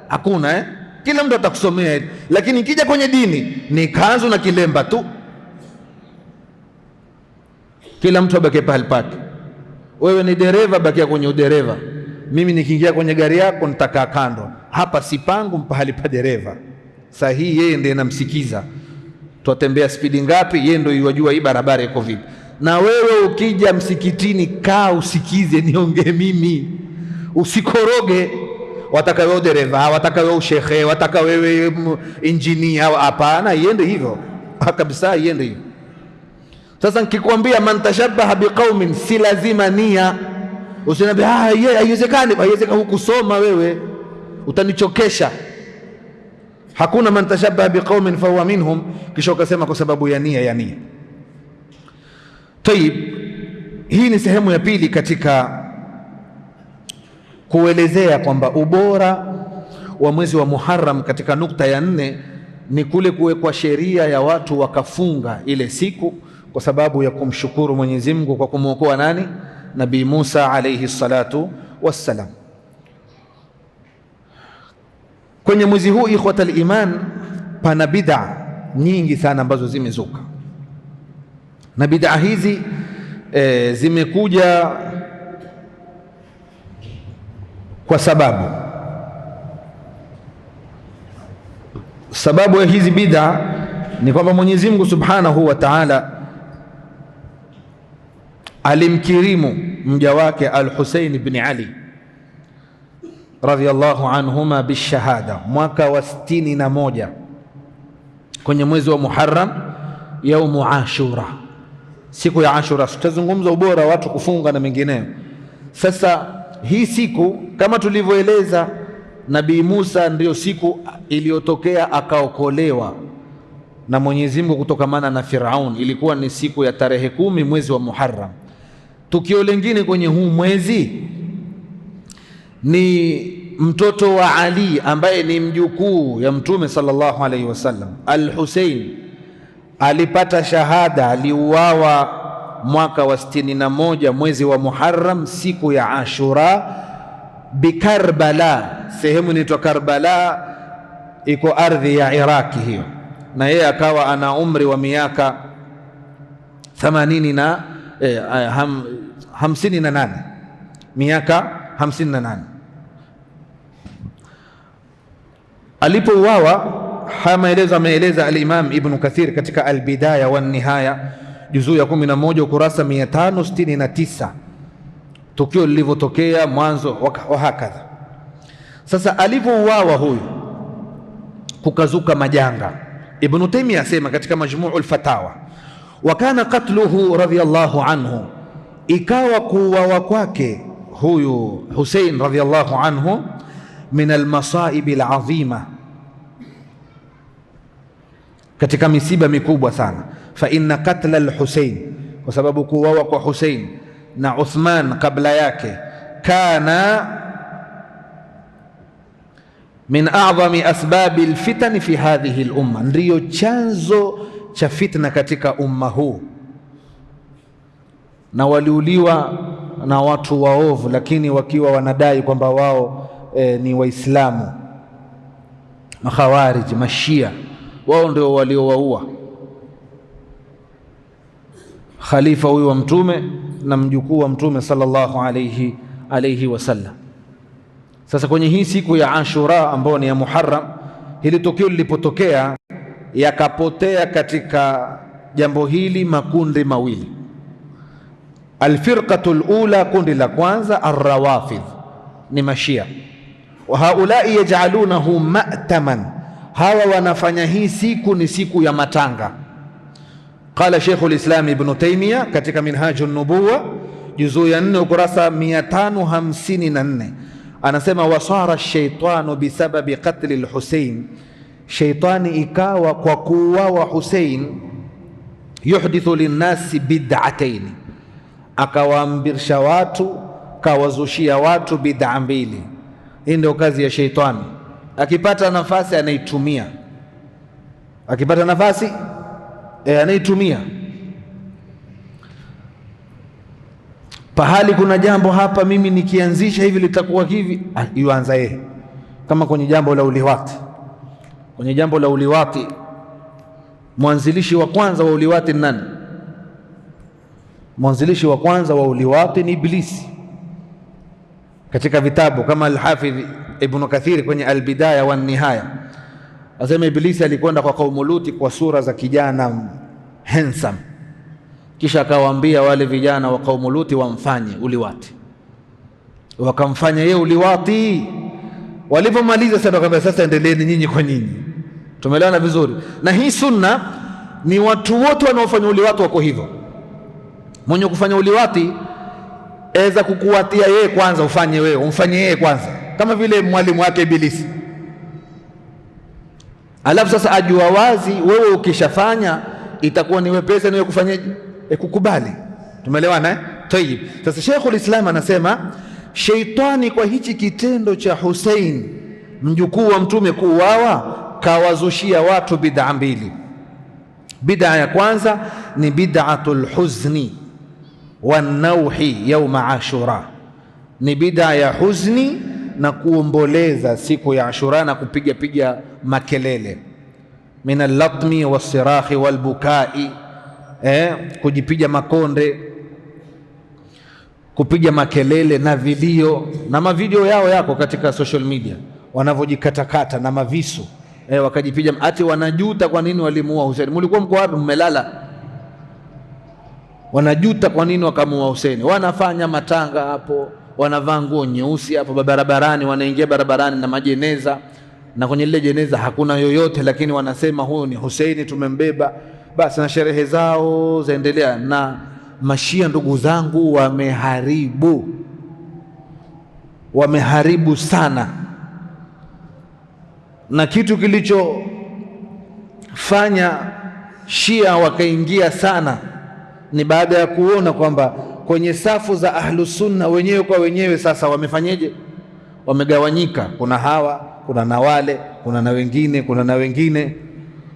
Hakuna kila mtu atakusomea, lakini ikija kwenye dini ni kanzu na kilemba tu. Kila mtu abaki pahali pake. Wewe ni dereva, bakia kwenye udereva. Mimi nikiingia kwenye gari yako nitakaa kando. Hapa sipangu pahali pa dereva. Sahihi, yeye ndiye namsikiza. Tuatembea spidi ngapi, yeye ndio yajua hii barabara iko vipi. Na wewe ukija msikitini, kaa usikize niongee mimi. Usikoroge. Wataka wewe dereva, wataka wewe shekhe, wataka wewe engineer. Hapana, iende hivyo kabisa, iende hivyo. Sasa nikikwambia man tashabbaha biqaumin, si lazima nia. Usiniambie haiwezekani, haiwezekani, hukusoma wewe, utanichokesha. Hakuna man tashabbaha biqaumin fahuwa minhum, kisha ukasema kwa sababu ya nia. Tayib, hii ni sehemu ya pili katika kuelezea kwamba ubora wa mwezi wa Muharram. Katika nukta ya 4 ni kule kuwekwa sheria ya watu wakafunga ile siku kwa sababu ya kumshukuru Mwenyezi Mungu kwa kumwokoa nani? Nabii Musa alayhi salatu wassalam. Kwenye mwezi huu ikhwatal iman, pana bid'a nyingi sana ambazo zimezuka, na bid'a hizi zimekuja kwa sababu ya hizi bid'a ni kwamba Mwenyezi Mungu Subhanahu wa Ta'ala alimkirimu mja wake Al-Husayn ibn Ali radhiyallahu anhuma bishahada mwaka wa 61 kwenye mwezi wa Muharram, yaumu Ashura, siku ya Ashura. Tutazungumza ubora watu kufunga na mengineyo. Sasa hii siku kama tulivyoeleza, Nabii Musa ndiyo siku iliyotokea akaokolewa na Mwenyezi Mungu kutokamana na Firaun. Ilikuwa ni siku ya tarehe 10 mwezi wa Muharram. Tukio lingine kwenye huu mwezi ni mtoto wa Ali ambaye ni mjukuu ya Mtume sallallahu alaihi wasallam, Al-Hussein alipata shahada, aliuawa mwaka wa 61 mwezi wa Muharram, siku ya Ashura, Bikarbala, sehemu inaitwa Karbala, iko ardhi ya Iraki hiyo, na yeye akawa ana umri wa miaka 58 miaka 58. Alipouawa, haya maelezo ameeleza al-Imam Ibn Kathir katika Al-Bidaya wa Nihaya juzuu ya 11 ukurasa 569, tukio lilivyotokea mwanzo wa hakadha. Sasa alipouawa huyu kukazuka majanga. Ibn Taymiyyah asema katika Majmu'ul Fatawa, wa kana qatluhu radhiyallahu anhu, ikawa kuuawa kwake huyu Hussein radhiyallahu anhu min almasaib alazima, katika misiba mikubwa sana. Fa inna qatla al-Hussein, kwa sababu kuuawa kwa Hussein na Uthman kabla yake, kana min a'zami asbabi al-fitan fi hadhihi al-umma, ndiyo chanzo cha fitna katika umma huu. Na waliuliwa na watu waovu, lakini wakiwa wanadai kwamba wao ni Waislamu. Makhawarij, Mashia, wao ndio waliowaua khalifa huyu wa Mtume na mjukuu wa Mtume sallallahu alayhi wasallam. Sasa kwenye hii siku ya Ashura ambayo ni ya Muharram, hili tukio lilipotokea, yakapotea katika jambo hili makundi mawili. Alfirqatul ula, kundi la kwanza, arrawafidh, ni Mashia. Wa haulai yaj'alunahu ma'taman, hawa wanafanya hii siku ni siku ya matanga. Qala Sheikhul Islam Ibn Taymiyyah katika Minhajun Nubuwa juzuu ya 4 ukurasa 554, anasema wasara shaitanu bisababi qatli al-Husayn, shaitani ikawa kwa kuuawa Husayn, yuhdithu linnasi bid'atayn, akawaambirsha watu, kawazushia watu bid'a mbili. Hii ndio kazi ya shaitani, akipata nafasi anaitumia, akipata nafasi anaitumia. Pahali kuna jambo hapa, mimi nikianzisha hivi litakuwa hivi, yuanza yeye. Kama kwenye jambo la uliwati, kwenye jambo la uliwati, mwanzilishi wa kwanza wa uliwati ni nani? Mwanzilishi wa kwanza wa uliwati ni Iblisi. Katika vitabu kama Al-Hafidh Ibn Kathir kwenye Al-Bidaya wa Nihaya asema Iblisi alikwenda kwa kaumu Luti kwa sura za kijana handsome, kisha akawaambia wale vijana wa kaumu Luti wamfanye uliwati, wakamfanya yeye uliwati. Walipomaliza sasa wakamwambia sasa endeleeni nyinyi kwa nyinyi. Tumeelewana vizuri? Na hii sunna ni watu wote wanaofanya uliwati wako hivyo. Mwenye kufanya uliwati aweza kukuwatia yeye kwanza, ufanye wewe, umfanye yeye kwanza, kama vile mwalimu wake Ibilisi. Alafu sasa ajua wazi wewe ukishafanya itakuwa ni wepesi na kufanyaje, kukubali. Tumeelewana Tayib. Sasa Sheikhul Islam anasema sheitani kwa hichi kitendo cha Hussein mjukuu wa Mtume kuuawa, kawazushia watu bid'a mbili. Bid'a ya kwanza ni bid'atul huzni wan nauhi yauma Ashura, ni bid'a ya huzni na kuomboleza siku ya Ashura na kupiga makelele, min al-latmi was-sirahi wal-bukai, kujipiga makonde, kupiga makelele na vilio, na mavideo yao yako katika social media wanavyojikatakata na mavisu, wakajipiga, ati wanajuta kwa nini walimuua Hussein. Mlikuwa mko wapi? Mmelala. Wanajuta kwa nini wakamuua Hussein. Wanafanya matanga hapo, wanavaa nguo nyeusi hapo barabarani, wanaingia barabarani na majeneza, na kwenye lile jeneza hakuna yoyote, lakini wanasema huyu ni Hussein, tumembeba. Basi na sherehe zao zaendelea. Na Mashia ndugu zangu wameharibu, wameharibu sana, na kitu kilichofanya Shia wakaingia sana ni baada ya kuona kwamba kwenye safu za Ahlus Sunna wenyewe kwa wenyewe sasa wamefanyeje? Wamegawanyika, kuna hawa, kuna na wale, kuna na wengine, kuna na wengine.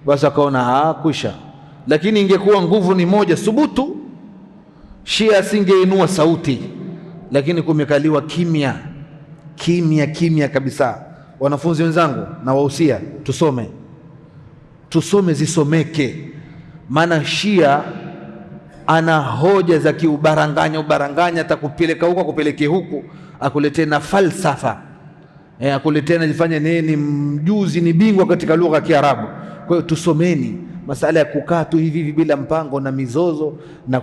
Basi akaona kwisha. Lakini ingekuwa nguvu ni moja thubutu, Shia asingeinua sauti, lakini kumekaliwa kimya kimya kabisa. Wanafunzi wenzangu, na wahusia tusome zisomeke, maana Shia ana hoja za kiubaranganya, atakupeleka huku akupeleke huku, akuletee na falsafa, akuletee na jifanye nini mjuzi, ni bingwa katika lugha ya Kiarabu. Kwa hiyo tusomeni. Masala ya kukaa tu hivi bila mpango na mizozo na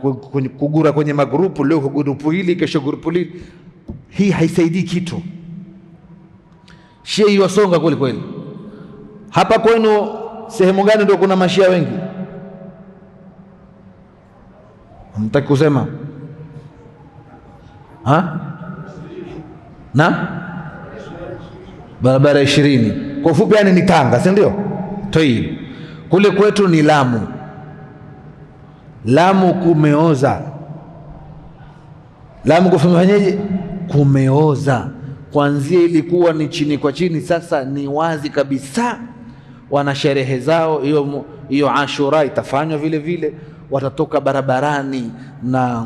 kugura kwenye magrupu, leo grupu hili kesho grupu hili, hii haisaidii kitu. Shia iwasonga kweli kweli. Hapa kwenu sehemu gani ndio kuna mashia wengi? Mtaki kusema na barabara 20 kwa ufupi, yani ni Tanga, si ndio? Toi kule kwetu ni Lamu. Lamu kumeoza. Lamu kufanyaje? Kumeoza. Kwanzia ilikuwa ni chini kwa chini, sasa ni wazi kabisa. Wana sherehe zao, hiyo Ashura itafanywa vile vile, watatoka barabarani na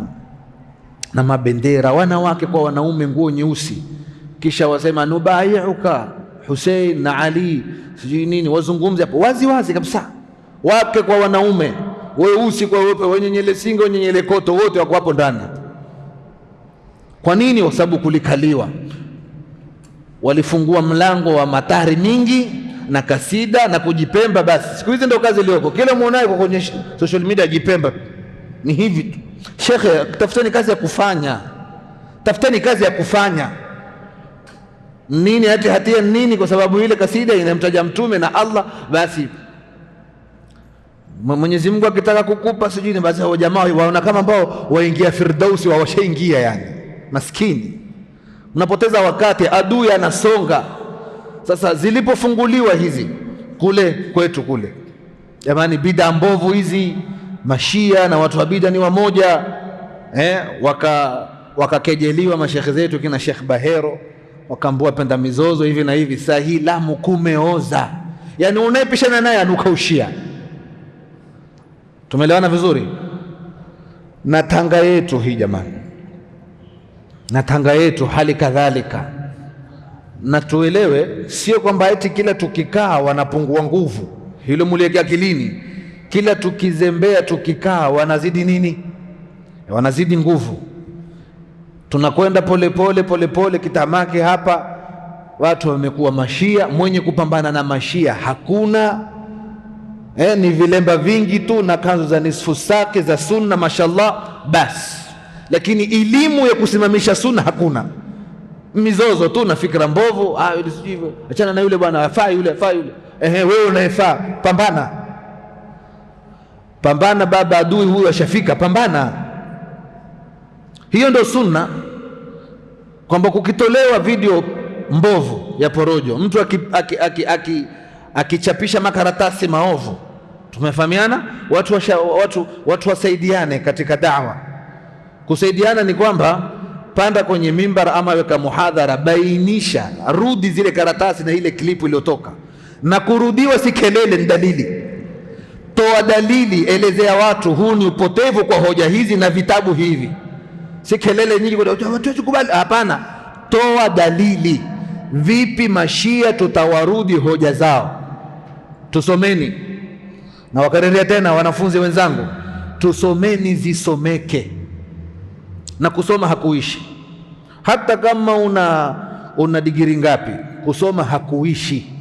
mabendera, wanawake kwa wanaume, nguo nyeusi, kisha wasema nubaiuka Hussein na Ali sijui nini, wazungumze hapo wazi wazi kabisa, wake kwa wanaume, weusi kwa weupe, wenye nyele singo, wenye nyele koto, wote wako hapo ndani. Kwa nini? Kwa sababu kulikaliwa. Walifungua mlango wa matari mingi na kasida na kujipemba. Basi siku hizi ndio kazi iliyoko, kila muonaye kwa kwenye social media jipemba, ni hivi tu. Shekhe, tafuteni kazi ya kufanya, nini hatia nini? Kwa sababu ile kasida inamtaja Mtume na Allah, basi Mwenyezi Mungu akitaka kukupa sijui, basi hao jamaa waona kama ambao waingia Firdausi, washaingia. Yani maskini, mnapoteza wakati, adui anasonga. Sasa zilipofunguliwa hizi kule kwetu kule, jamani, bid'a mbovu hizi, mashia na watu wa bid'a ni wamoja, wakakejeliwa mashekhe zetu kina Sheikh Bahero, wakambua penda mizozo hivi na hivi. Saa hii Lamu kumeoza, yani unayepishana naye anuka ushia. Tumeelewana vizuri? Na Tanga yetu hii jamani, na Tanga yetu hali kadhalika. Na tuelewe, sio kwamba eti kila tukikaa wanapungua nguvu, hilo muliweke akilini. Kila tukizembea tukikaa wanazidi nini? Wanazidi nguvu. Tunakwenda pole kitamake. Hapa watu wamekuwa mashia, mwenye kupambana na mashia hakuna. Ni vilemba vingi tu na kanzu za nisfu sake za sunna, mashallah, basi. Lakini elimu ya kusimamisha sunna hakuna. Mizozo tu na fikra mbovu, achana na yule bwana, afaa yule. Wewe unayefaa, pambana baba, adui huyu ashafika, pambana. Hiyo ndio sunna, kwamba kukitolewa video mbovu ya porojo, mtu akichapisha makaratasi maovu, tumefahamiana, watu wasaidiane katika da'wa. Kusaidiana ni kwamba panda kwenye mimbar ama weka muhadhara, bainisha, rudi zile karatasi na ile klipu iliyotoka. Na kurudiwa si kelele, ni dalili. Toa dalili, elezea watu huu ni upotevu kwa hoja hizi na vitabu hivi. Si kelele nyingi kwa watu kubali, hapana. Toa dalili. Vipi mashia tutawarudi hoja zao? Tusomeni. Na wakariria tena, wanafunzi wenzangu, tusomeni zisomeke. Na kusoma hakuishi. Hata kama una digiri ngapi, kusoma hakuishi.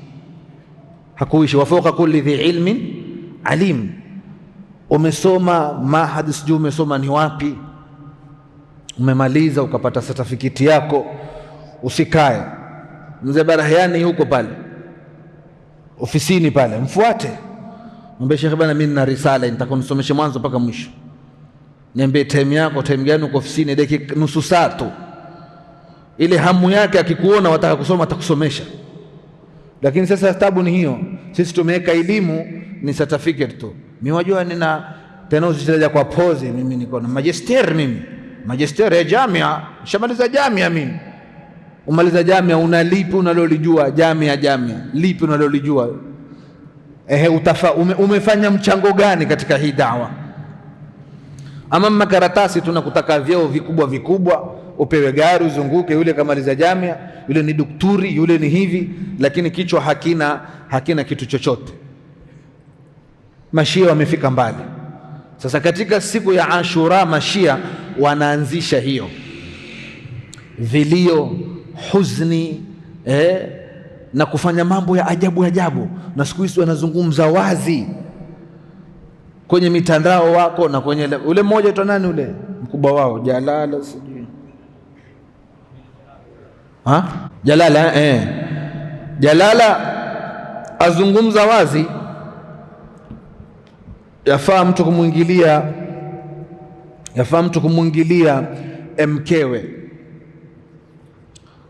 Wa fawqa kulli dhi ilmin alim. Umesoma mahad, sijui umesoma ni wapi, umemaliza ukapata certificate yako, usikae mzee Barahiani huko pale ofisini pale, mfuate, mwambie Sheikh bana, mimi nina risala nitakunisomesha mwanzo mpaka mwisho. Niambie time yako, time gani uko ofisini, dakika nusu saa tu. ile hamu yake, akikuona wataka kusoma atakusomesha. Lakini sasa tabu ni hiyo, sisi tumeweka elimu ni certificate tu. Mimi wajua nina tena usitaja kwa pose, mimi niko na magister, mimi magister ya jamia, shamaliza jamia mimi. Umaliza jamia, unalipi unalolijua? Jamia lipi unalolijua? Umefanya mchango gani katika hii dawa? Ama makaratasi tunakutaka vyeo vikubwa vikubwa, upewe gari uzunguke, yule kamaliza jamia, yule ni daktari, yule ni hivi, lakini kichwa hakina kitu chochote. Mashia wamefika mbali. Sasa katika siku ya Ashura Mashia wanaanzisha hiyo vilio, huzni, na kufanya mambo ya ajabu ajabu, na siku hizi wanazungumza wazi kwenye mitandao wako na kwenye ule mmoja tu, nani ule mkubwa wao Jalala, sijui Jalala, Jalala azungumza wazi. Yafaa mtu kumwingilia mkewe,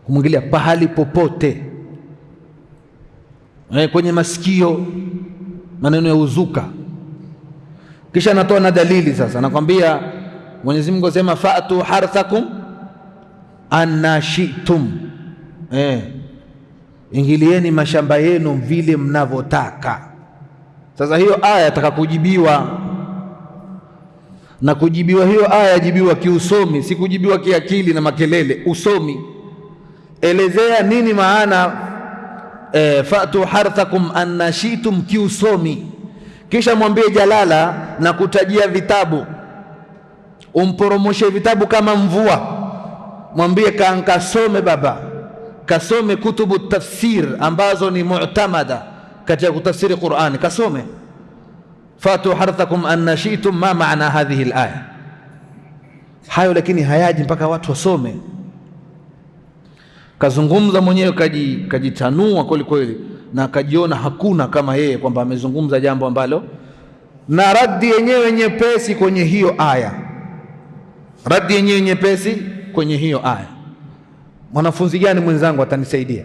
kumwingilia pahali popote, kwenye masikio, maneno ya uzuka. Kisha anatoa na dalili. Sasa anakwambia Mwenyezi Mungu asema fa'tu harthakum anna shi'tum, ingilieni mashamba yenu vile mnavyotaka. Sasa hiyo aya yataka kujibiwa, na kujibiwa hiyo aya yajibiwa kiusomi, si kujibiwa kiakili na makelele. Usomi, elezea nini maana fa'tu harthakum anna shi'tum kiusomi. Kisha mwambie Jalala na kutajia vitabu, umporomoshe vitabu kama mvua. Mwambie kasome baba, kasome kutubu tafsir ambazo ni mu'tamada katika kutafsiri Qur'ani, kasome fatu harthakum anna shi'tum, ma maana hadhihi al-aya. Hayo lakini hayaji mpaka watu wasome. Kazungumza mwenyewe, kajitanua kweli kweli, na kajiona hakuna kama yeye, kwamba amezungumza jambo ambalo, na raddi yenyewe nyepesi kwenye hiyo aya, raddi yenyewe nyepesi kwenye hiyo aya. Mwanafunzi gani mwenzangu atanisaidia?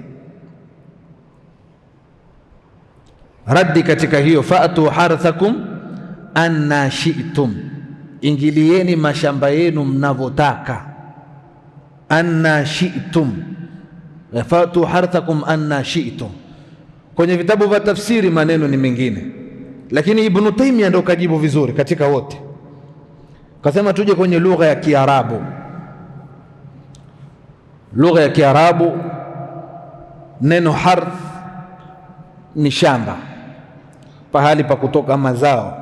Raddi katika hiyo fa'tu harthakum anna shi'tum, ingilieni mashamba yenu mnavyotaka. Anna shi'tum, fa'tu harthakum anna shi'tum. Kwenye vitabu vya tafsiri maneno ni mengine, lakini Ibn Taymiyyah ndio kajibu vizuri katika wote. Kasema tuje kwenye lugha ya Kiarabu. Lugha ya Kiarabu, neno harth ni shamba, pahali pa kutoka mazao.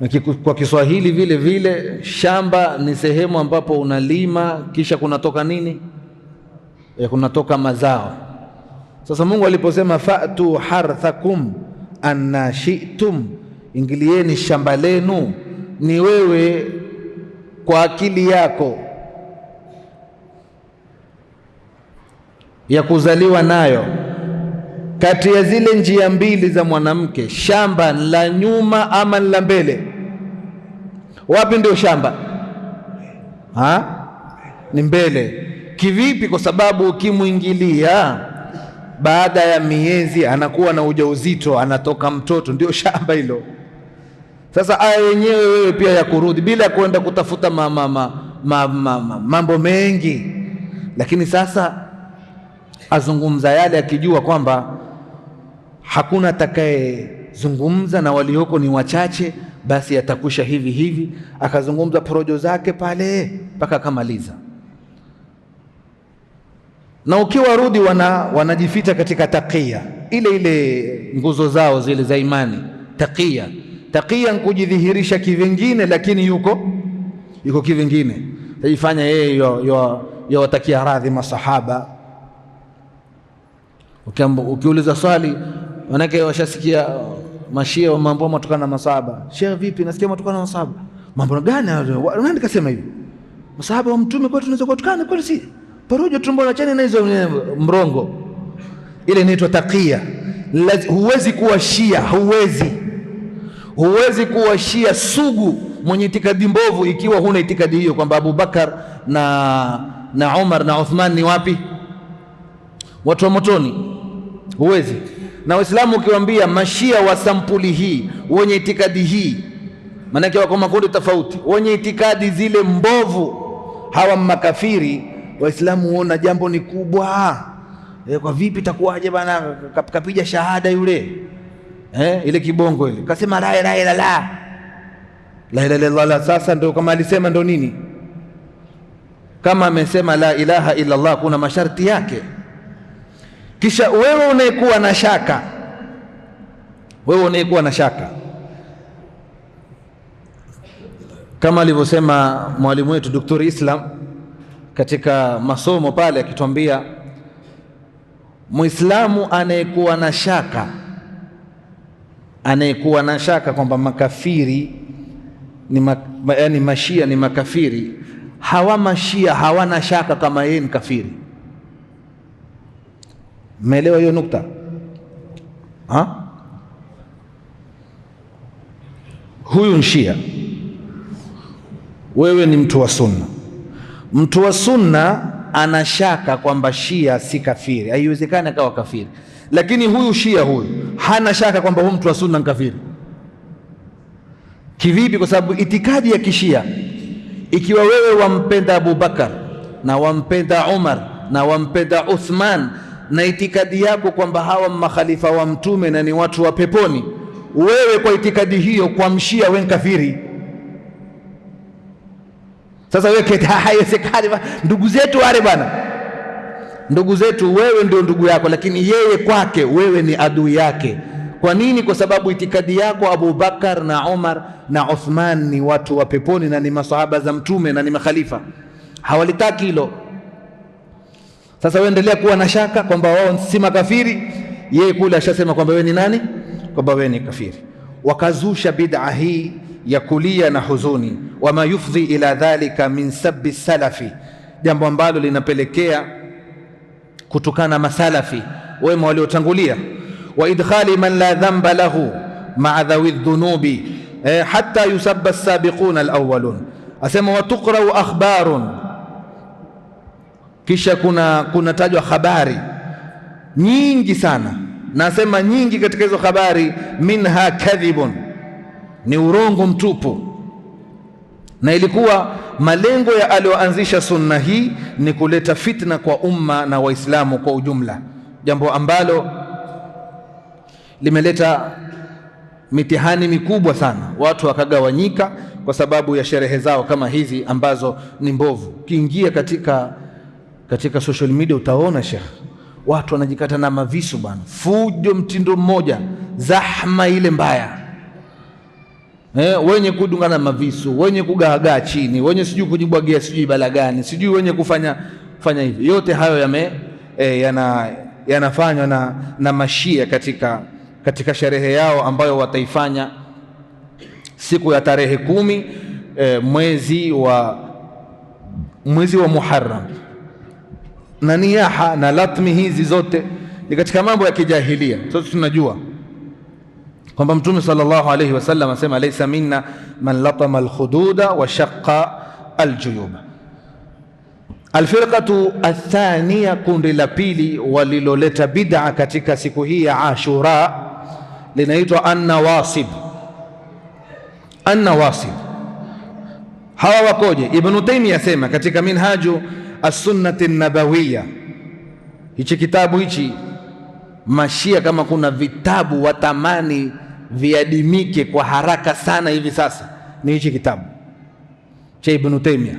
Na kwa Kiswahili vile vile shamba ni sehemu ambapo unalima kisha kunatoka nini? Kunatoka mazao. Sasa Mungu aliposema fa'tu harthakum anna shi'tum, ingilieni shamba lenu, ni wewe kwa akili yako ya kuzaliwa nayo, kati ya zile njia mbili za mwanamke, shamba la nyuma ama la mbele, wapi ndio shamba? Ni mbele. Kivipi? Kwa sababu ukimwingilia baada ya miezi anakuwa na ujauzito, anatoka mtoto, ndio shamba hilo. Sasa aya yenyewe wewe pia ya kurudi bila kwenda kutafuta mambo mengi, lakini sasa azungumza yale akijua kwamba hakuna atakayezungumza na walioko ni wachache, basi atakusha hivi hivi. Akazungumza porojo zake pale mpaka akamaliza. Na ukiwa rudi wanajifita katika taqiya, ile nguzo zao zile za imani. Taqiya nkujidhihirisha kivingine, lakini yuko kivingine. Tajifanya yeye yawatakia radhi masahaba. Ukiuliza swali, manake washasikia Mashia wa mambo matokana na masahaba. Sheikh, vipi nasikia matokana na masahaba? Mambo gani? Nani kasema hivi? Masahaba wa mtume kwetu tunaweza kutukana kweli? Si porojo tumbo na chani na hizo mrongo. Ile inaitwa taqiya. Huwezi kuwa Shia, huwezi kuwa Shia sugu mwenye itikadi mbovu ikiwa huna itikadi hiyo kwamba Abu Bakar na Umar na Uthman ni wapi? Watu wa motoni. Huwezi. Na Waislamu ukiwaambia mashia wa sampuli hii, wenye itikadi hii, maanake wako makundi tofauti, wenye itikadi zile mbovu, hawa makafiri, Waislamu huona jambo ni kubwa. Kwa vipi takuwaje bana, kapija shahada yule ile kibongo ile kasema la ilaha illallah, la ilaha illallah. Sasa ndio kama alisema ndio nini? Kama amesema la ilaha illallah kuna masharti yake. Kisha wewe unayekuwa na shaka, kama alivyosema mwalimu wetu Dr. Islam katika masomo pale, akituambia Muislamu anayekuwa na shaka kwamba makafiri yani mashia ni makafiri, hawa mashia hawana shaka kama yeye ni kafiri. Umeelewa hiyo nukta? Huyu Shia, wewe ni mtu wa sunna. Mtu wa sunna ana shaka kwamba Shia si kafiri, haiwezekani akawa kafiri. Lakini huyu Shia huyu hana shaka kwamba huyu mtu wa sunna ni kafiri. Kivipi? Kwa sababu itikadi ya Kishia, ikiwa wewe wampenda Abu Bakar na wampenda Umar na wampenda Uthman, na itikadi yako kwamba hawa makhalifa wa mtume na ni watu wa peponi, wewe kwa itikadi hiyo kwa Mshia wewe kafiri. Sasa wewe haiwezekani, ndugu zetu wale bwana, ndugu zetu, wewe ndio ndugu yako, lakini yeye kwake wewe ni adui yake. Kwa nini? Kwa sababu itikadi yako Abu Bakar na Umar na Uthman ni watu wa peponi na ni masahaba za mtume na ni makhalifa. Hawalitaki hilo. Sasa wewe endelea kuwa na shaka kwamba wao si makafiri, yeye kule ashasema kwamba wewe ni nani? Kwamba wewe ni kafiri. Wakazusha bid'a hii ya kulia na huzuni, wama yufdhi ila dhalika min sabbi salafi, jambo ambalo linapelekea kutukana masalafi wema waliotangulia, wa idkhali man la dhanba lahu ma'a dhawi dhunubi hatta yusabba as-sabiquna al-awwalun. Asema watuqra'u akhbarun, kisha kuna tajwa habari nyingi sana, nasema nyingi katika hizo habari, minha kadhibun, ni urongo mtupu. Na ilikuwa malengo ya alioanzisha sunna hii ni kuleta fitna kwa umma na Waislamu kwa ujumla, jambo ambalo limeleta mitihani mikubwa sana. Watu wakagawanyika kwa sababu ya sherehe zao kama hizi ambazo ni mbovu. Ukiingia katika social media utaona watu wanajikata na mavisu bwana, fujo mtindo mmoja, zahma ile mbaya, wenye kudungana mavisu, wenye kugagaa chini, wenye sijui kujibwagia sijui balagani, sijui wenye kufanya hivi. Yote hayo yanafanywa na mashia katika sherehe yao ambayo wataifanya siku ya tarehe 10 mwezi wa Muharram. Na niyaha na latmi hizi zote ni katika mambo ya kijahilia. Sasa tunajua kwamba Mtume sallallahu alayhi wasallam asema laysa minna man latama alkhududa wa shaqqa aljuyuba. Alfirqatu athaniya, kundi la pili waliloleta bid'a katika siku hii ya Ashura, linaitwa an-nawasib. An-nawasib hawa wakoje? Ibn Taymiyyah asema katika Minhaju as-Sunnati an-Nabawiyya, hichi kitabu hichi mashia kama kuna vitabu watamani viadimike kwa haraka sana hivi sasa ni hichi kitabu cha Ibn Taymiyyah,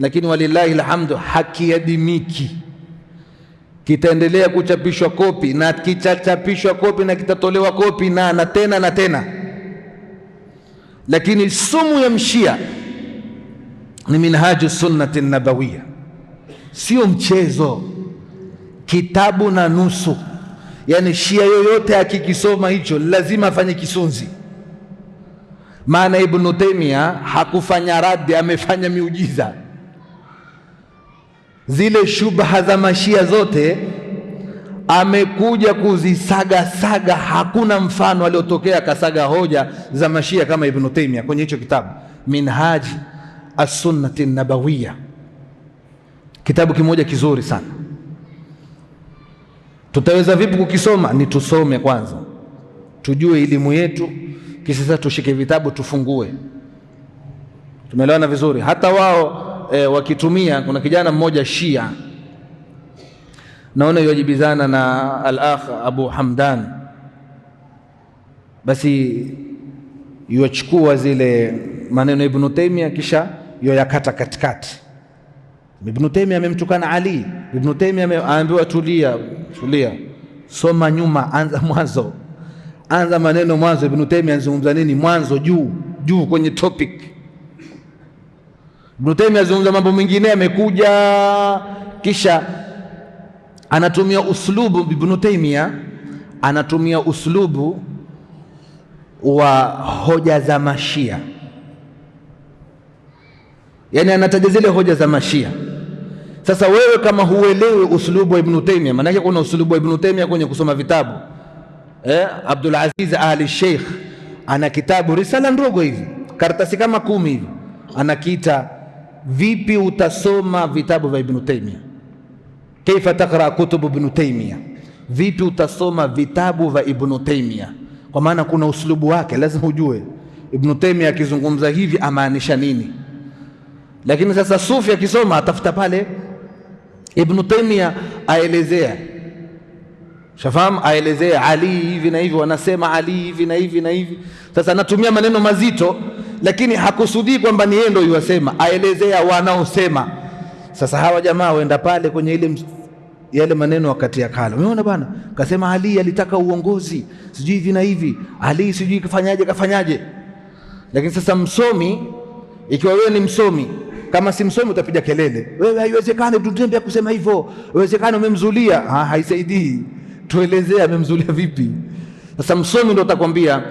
lakini walillahi alhamdu hakiadimiki. Kitaendelea kuchapishwa kopi na kichachapishwa kopi na kitatolewa kopi na tena, lakini sumu ya mshia ni Minhaju Sunnati an-Nabawiyya, sio mchezo, kitabu na nusu. Yani shia yoyote akikisoma hicho lazima afanye kisunzi, maana Ibn Taymiyyah hakufanya radi, amefanya miujiza. Zile shubha za mashia zote amekuja kuzisaga. Hakuna mfano aliotokea kasaga hoja za mashia kama Ibn Taymiyyah kwenye hicho kitabu Minhaji as-Sunnati an-Nabawiyya. kitabu kimoja kizuri sana. Tutaweza vipi kukisoma? Ni tusome kwanza, tujue elimu yetu, kisha sasa tushike vitabu tufungue. Tumeelewana vizuri? Hata wao wakitumia, kuna kijana mmoja Shia naona yajibizana na al-akh Abu Hamdan, basi yuachukua zile maneno Ibn Taymiyyah kisha yoyakata katikati. Ibn Taymiyyah amemtukana Ali. Ibn Taymiyyah aambiwa tulia, soma nyuma, anza mwanzo, anza maneno mwanzo. Ibn Taymiyyah anazungumza nini mwanzo, juu kwenye topic. Ibn Taymiyyah anazungumza mambo mengine, amekuja kisha anatumia uslubu. Ibn Taymiyyah anatumia uslubu wa hoja za Mashia, yani anataja zile hoja za Mashia. Sasa wewe kama huelewi uslubu wa Ibn Taymiyyah, maana yake kuna uslubu wa Ibn Taymiyyah kwenye kusoma vitabu. Abdul Aziz Ali Sheikh ana kitabu risala ndogo hivi, karatasi kama 10 hivi, anakiita vipi utasoma vitabu vya Ibn Taymiyyah, kaifa taqra kutub Ibn Taymiyyah, vipi utasoma vitabu vya Ibn Taymiyyah. Kwa maana kuna uslubu wake, lazima ujue Ibn Taymiyyah akizungumza hivi amaanisha nini. Lakini sasa sufi akisoma atafuta pale Ibn Taymiyyah aelezea, shafahamu, aelezea Ali hivi na hivi, wanasema Ali hivi na hivi na hivi. Sasa anatumia maneno mazito, lakini hakusudii kwamba ni yeye ndio yuwasema, aelezea wanaosema. Sasa hawa jamaa waenda pale kwenye ile yale maneno wakati ya kala, umeona bwana, kasema Ali alitaka uongozi sijui hivi na hivi, Ali sijui kafanyaje. Lakini sasa msomi, ikiwa wewe ni msomi, kama si msomi utapiga kelele, wewe haiwezekani Ibn Taymiyyah kusema hivyo, haiwezekani, umemzulia. Haisaidii, tuelezea amemzulia vipi. Sasa msomi ndio atakwambia,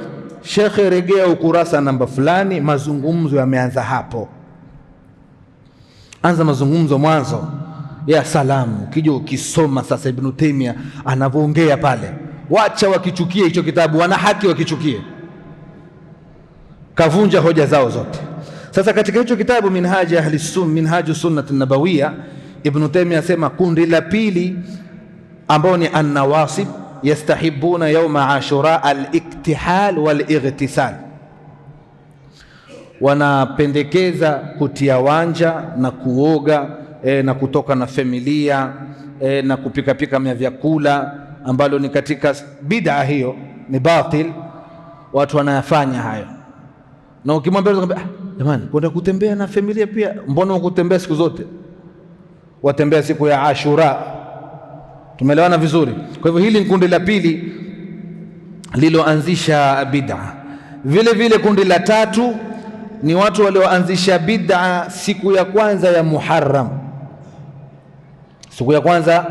shekhe, regea ukurasa namba fulani, mazungumzo yameanza hapo. Anza mazungumzo mwanzo, ya salamu. Ukija ukisoma sasa Ibn Taymiyyah anavyoongea pale, wacha wakichukie hicho kitabu, wana haki wakichukie, kavunja hoja zao zote. Sasa katika hicho kitabu Minhaju Sunnah Nabawiyya, Ibn Taymiyyah asema kundi la pili ambao ni an-nawasib yastahibuna yawma Ashura al-iktihal wal-ightisal, wanapendekeza kutia wanja na kuoga na kutoka na familia na kupika vyakula, ambalo ni katika bid'a, hiyo ni batil, watu wanayafanya hayo. Na ukimwambia jamani, kwenda kutembea na familia pia, mbona ukutembea siku zote, watembea siku ya Ashura? Tumeelewana vizuri? Kwa hivyo hili ni kundi la pili liloanzisha bid'a. Vile vile kundi la tatu ni watu walioanzisha bid'a siku ya kwanza ya Muharram, siku ya kwanza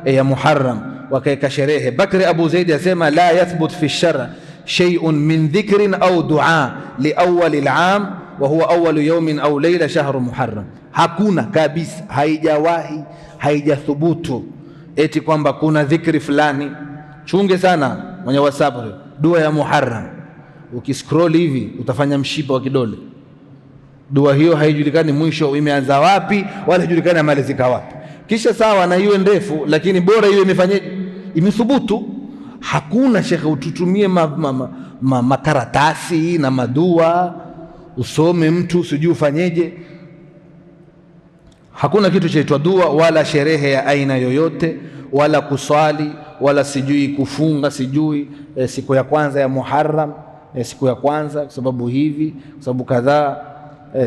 ya Muharram wakaeka sherehe. Bakri Abu Zaid asema la yathbut fi shar shay'un min dhikrin au du'a li awwal al-'am wa huwa awwal yawmin au layla shahr Muharram. Hakuna kabisa, haijawahi, haijathubutu eti kwamba kuna dhikri fulani. Chunge sana mwenye WhatsApp, dua ya Muharram, ukiscroll hivi utafanya mshipa wa kidole. Dua hiyo haijulikani mwisho imeanza wapi, wala haijulikani amalizika wapi. Kisha sawa na iwe ndefu, lakini bora iwe imefanyaje, imethubutu. Hakuna shekhe ututumie makaratasi na madua usome mtu sijui ufanyeje. Hakuna kitu chaitwa dua wala sherehe ya aina yoyote, wala kuswali wala sijui kufunga sijui siku ya kwanza ya Muharram, siku ya kwanza kwa sababu hivi, kwa sababu kadhaa,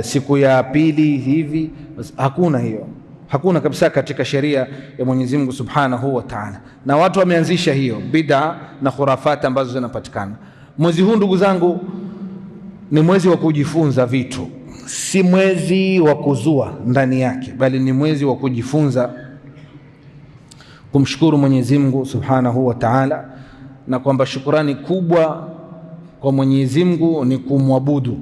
siku ya pili hivi. Hakuna hiyo, hakuna kabisa katika sheria ya Mwenyezi Mungu Subhanahu wa Ta'ala, na watu wameanzisha hiyo bid'a na khurafati ambazo zinapatikana. Mwezi huu ndugu zangu ni mwezi wa kujifunza vitu, si mwezi wa kuzua ndani yake, bali ni mwezi wa kujifunza kumshukuru Mwenyezi Mungu Subhanahu wa Ta'ala, na kwamba shukrani kubwa kwa Mwenyezi Mungu ni kumwabudu,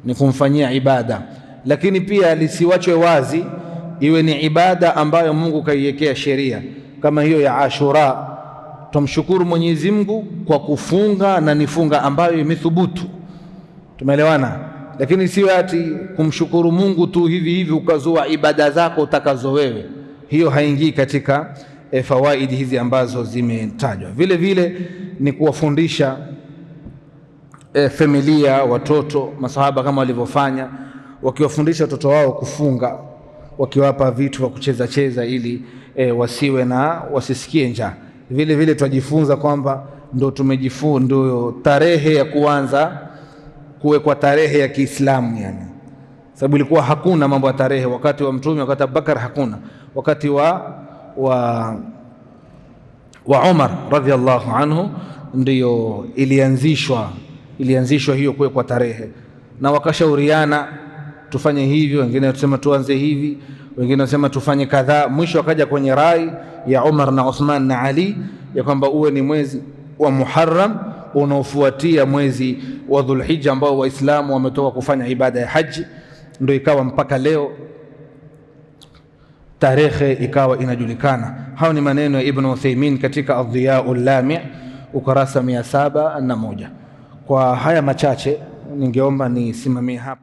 ni kumfanyia ibada, lakini pia lisiwachwe wazi, iwe ni ibada ambayo Mungu kaiwekea sheria kama hiyo ya Ashura. Tumshukuru Mwenyezi Mungu kwa kufunga, na nifunga ambayo imethubutu. Tumeelewana? lakini sio ati kumshukuru Mungu tu hivi hivi ukazua ibada zako utakazo wewe. Hiyo haingii katika fawaidi hizi ambazo zimetajwa. Vile vile ni kuwafundisha familia, watoto, masahaba kama walivyofanya, wakiwafundisha watoto wao kufunga, wakiwapa vitu vya kucheza cheza ili wasiwe na wasisikie njaa. Vile vile tunajifunza kwamba ndio tarehe ya kuanza kuwekwa tarehe ya Kiislamu, yani sababu ilikuwa hakuna mambo ya tarehe wakati wa Mtume, wakati Abubakar hakuna, wakati wa Umar radhiallahu anhu ndio ilianzishwa hiyo kuwekwa tarehe, na wakashauriana tufanye hivyo, wengine wanasema tuanze hivi, wengine wanasema tufanye kadhaa. Mwisho akaja kwenye rai ya Umar na Uthman na Ali ya kwamba uwe ni mwezi wa Muharram unaofuatia mwezi wa Dhulhijja ambao Waislamu wametoka kufanya ibada ya haji. Ndio ikawa mpaka leo tarehe ikawa inajulikana. Hao ni maneno ya Ibn Uthaymeen katika Adhiyaul Lami' ukurasa 701. Kwa haya machache ningeomba nisimamie hapa.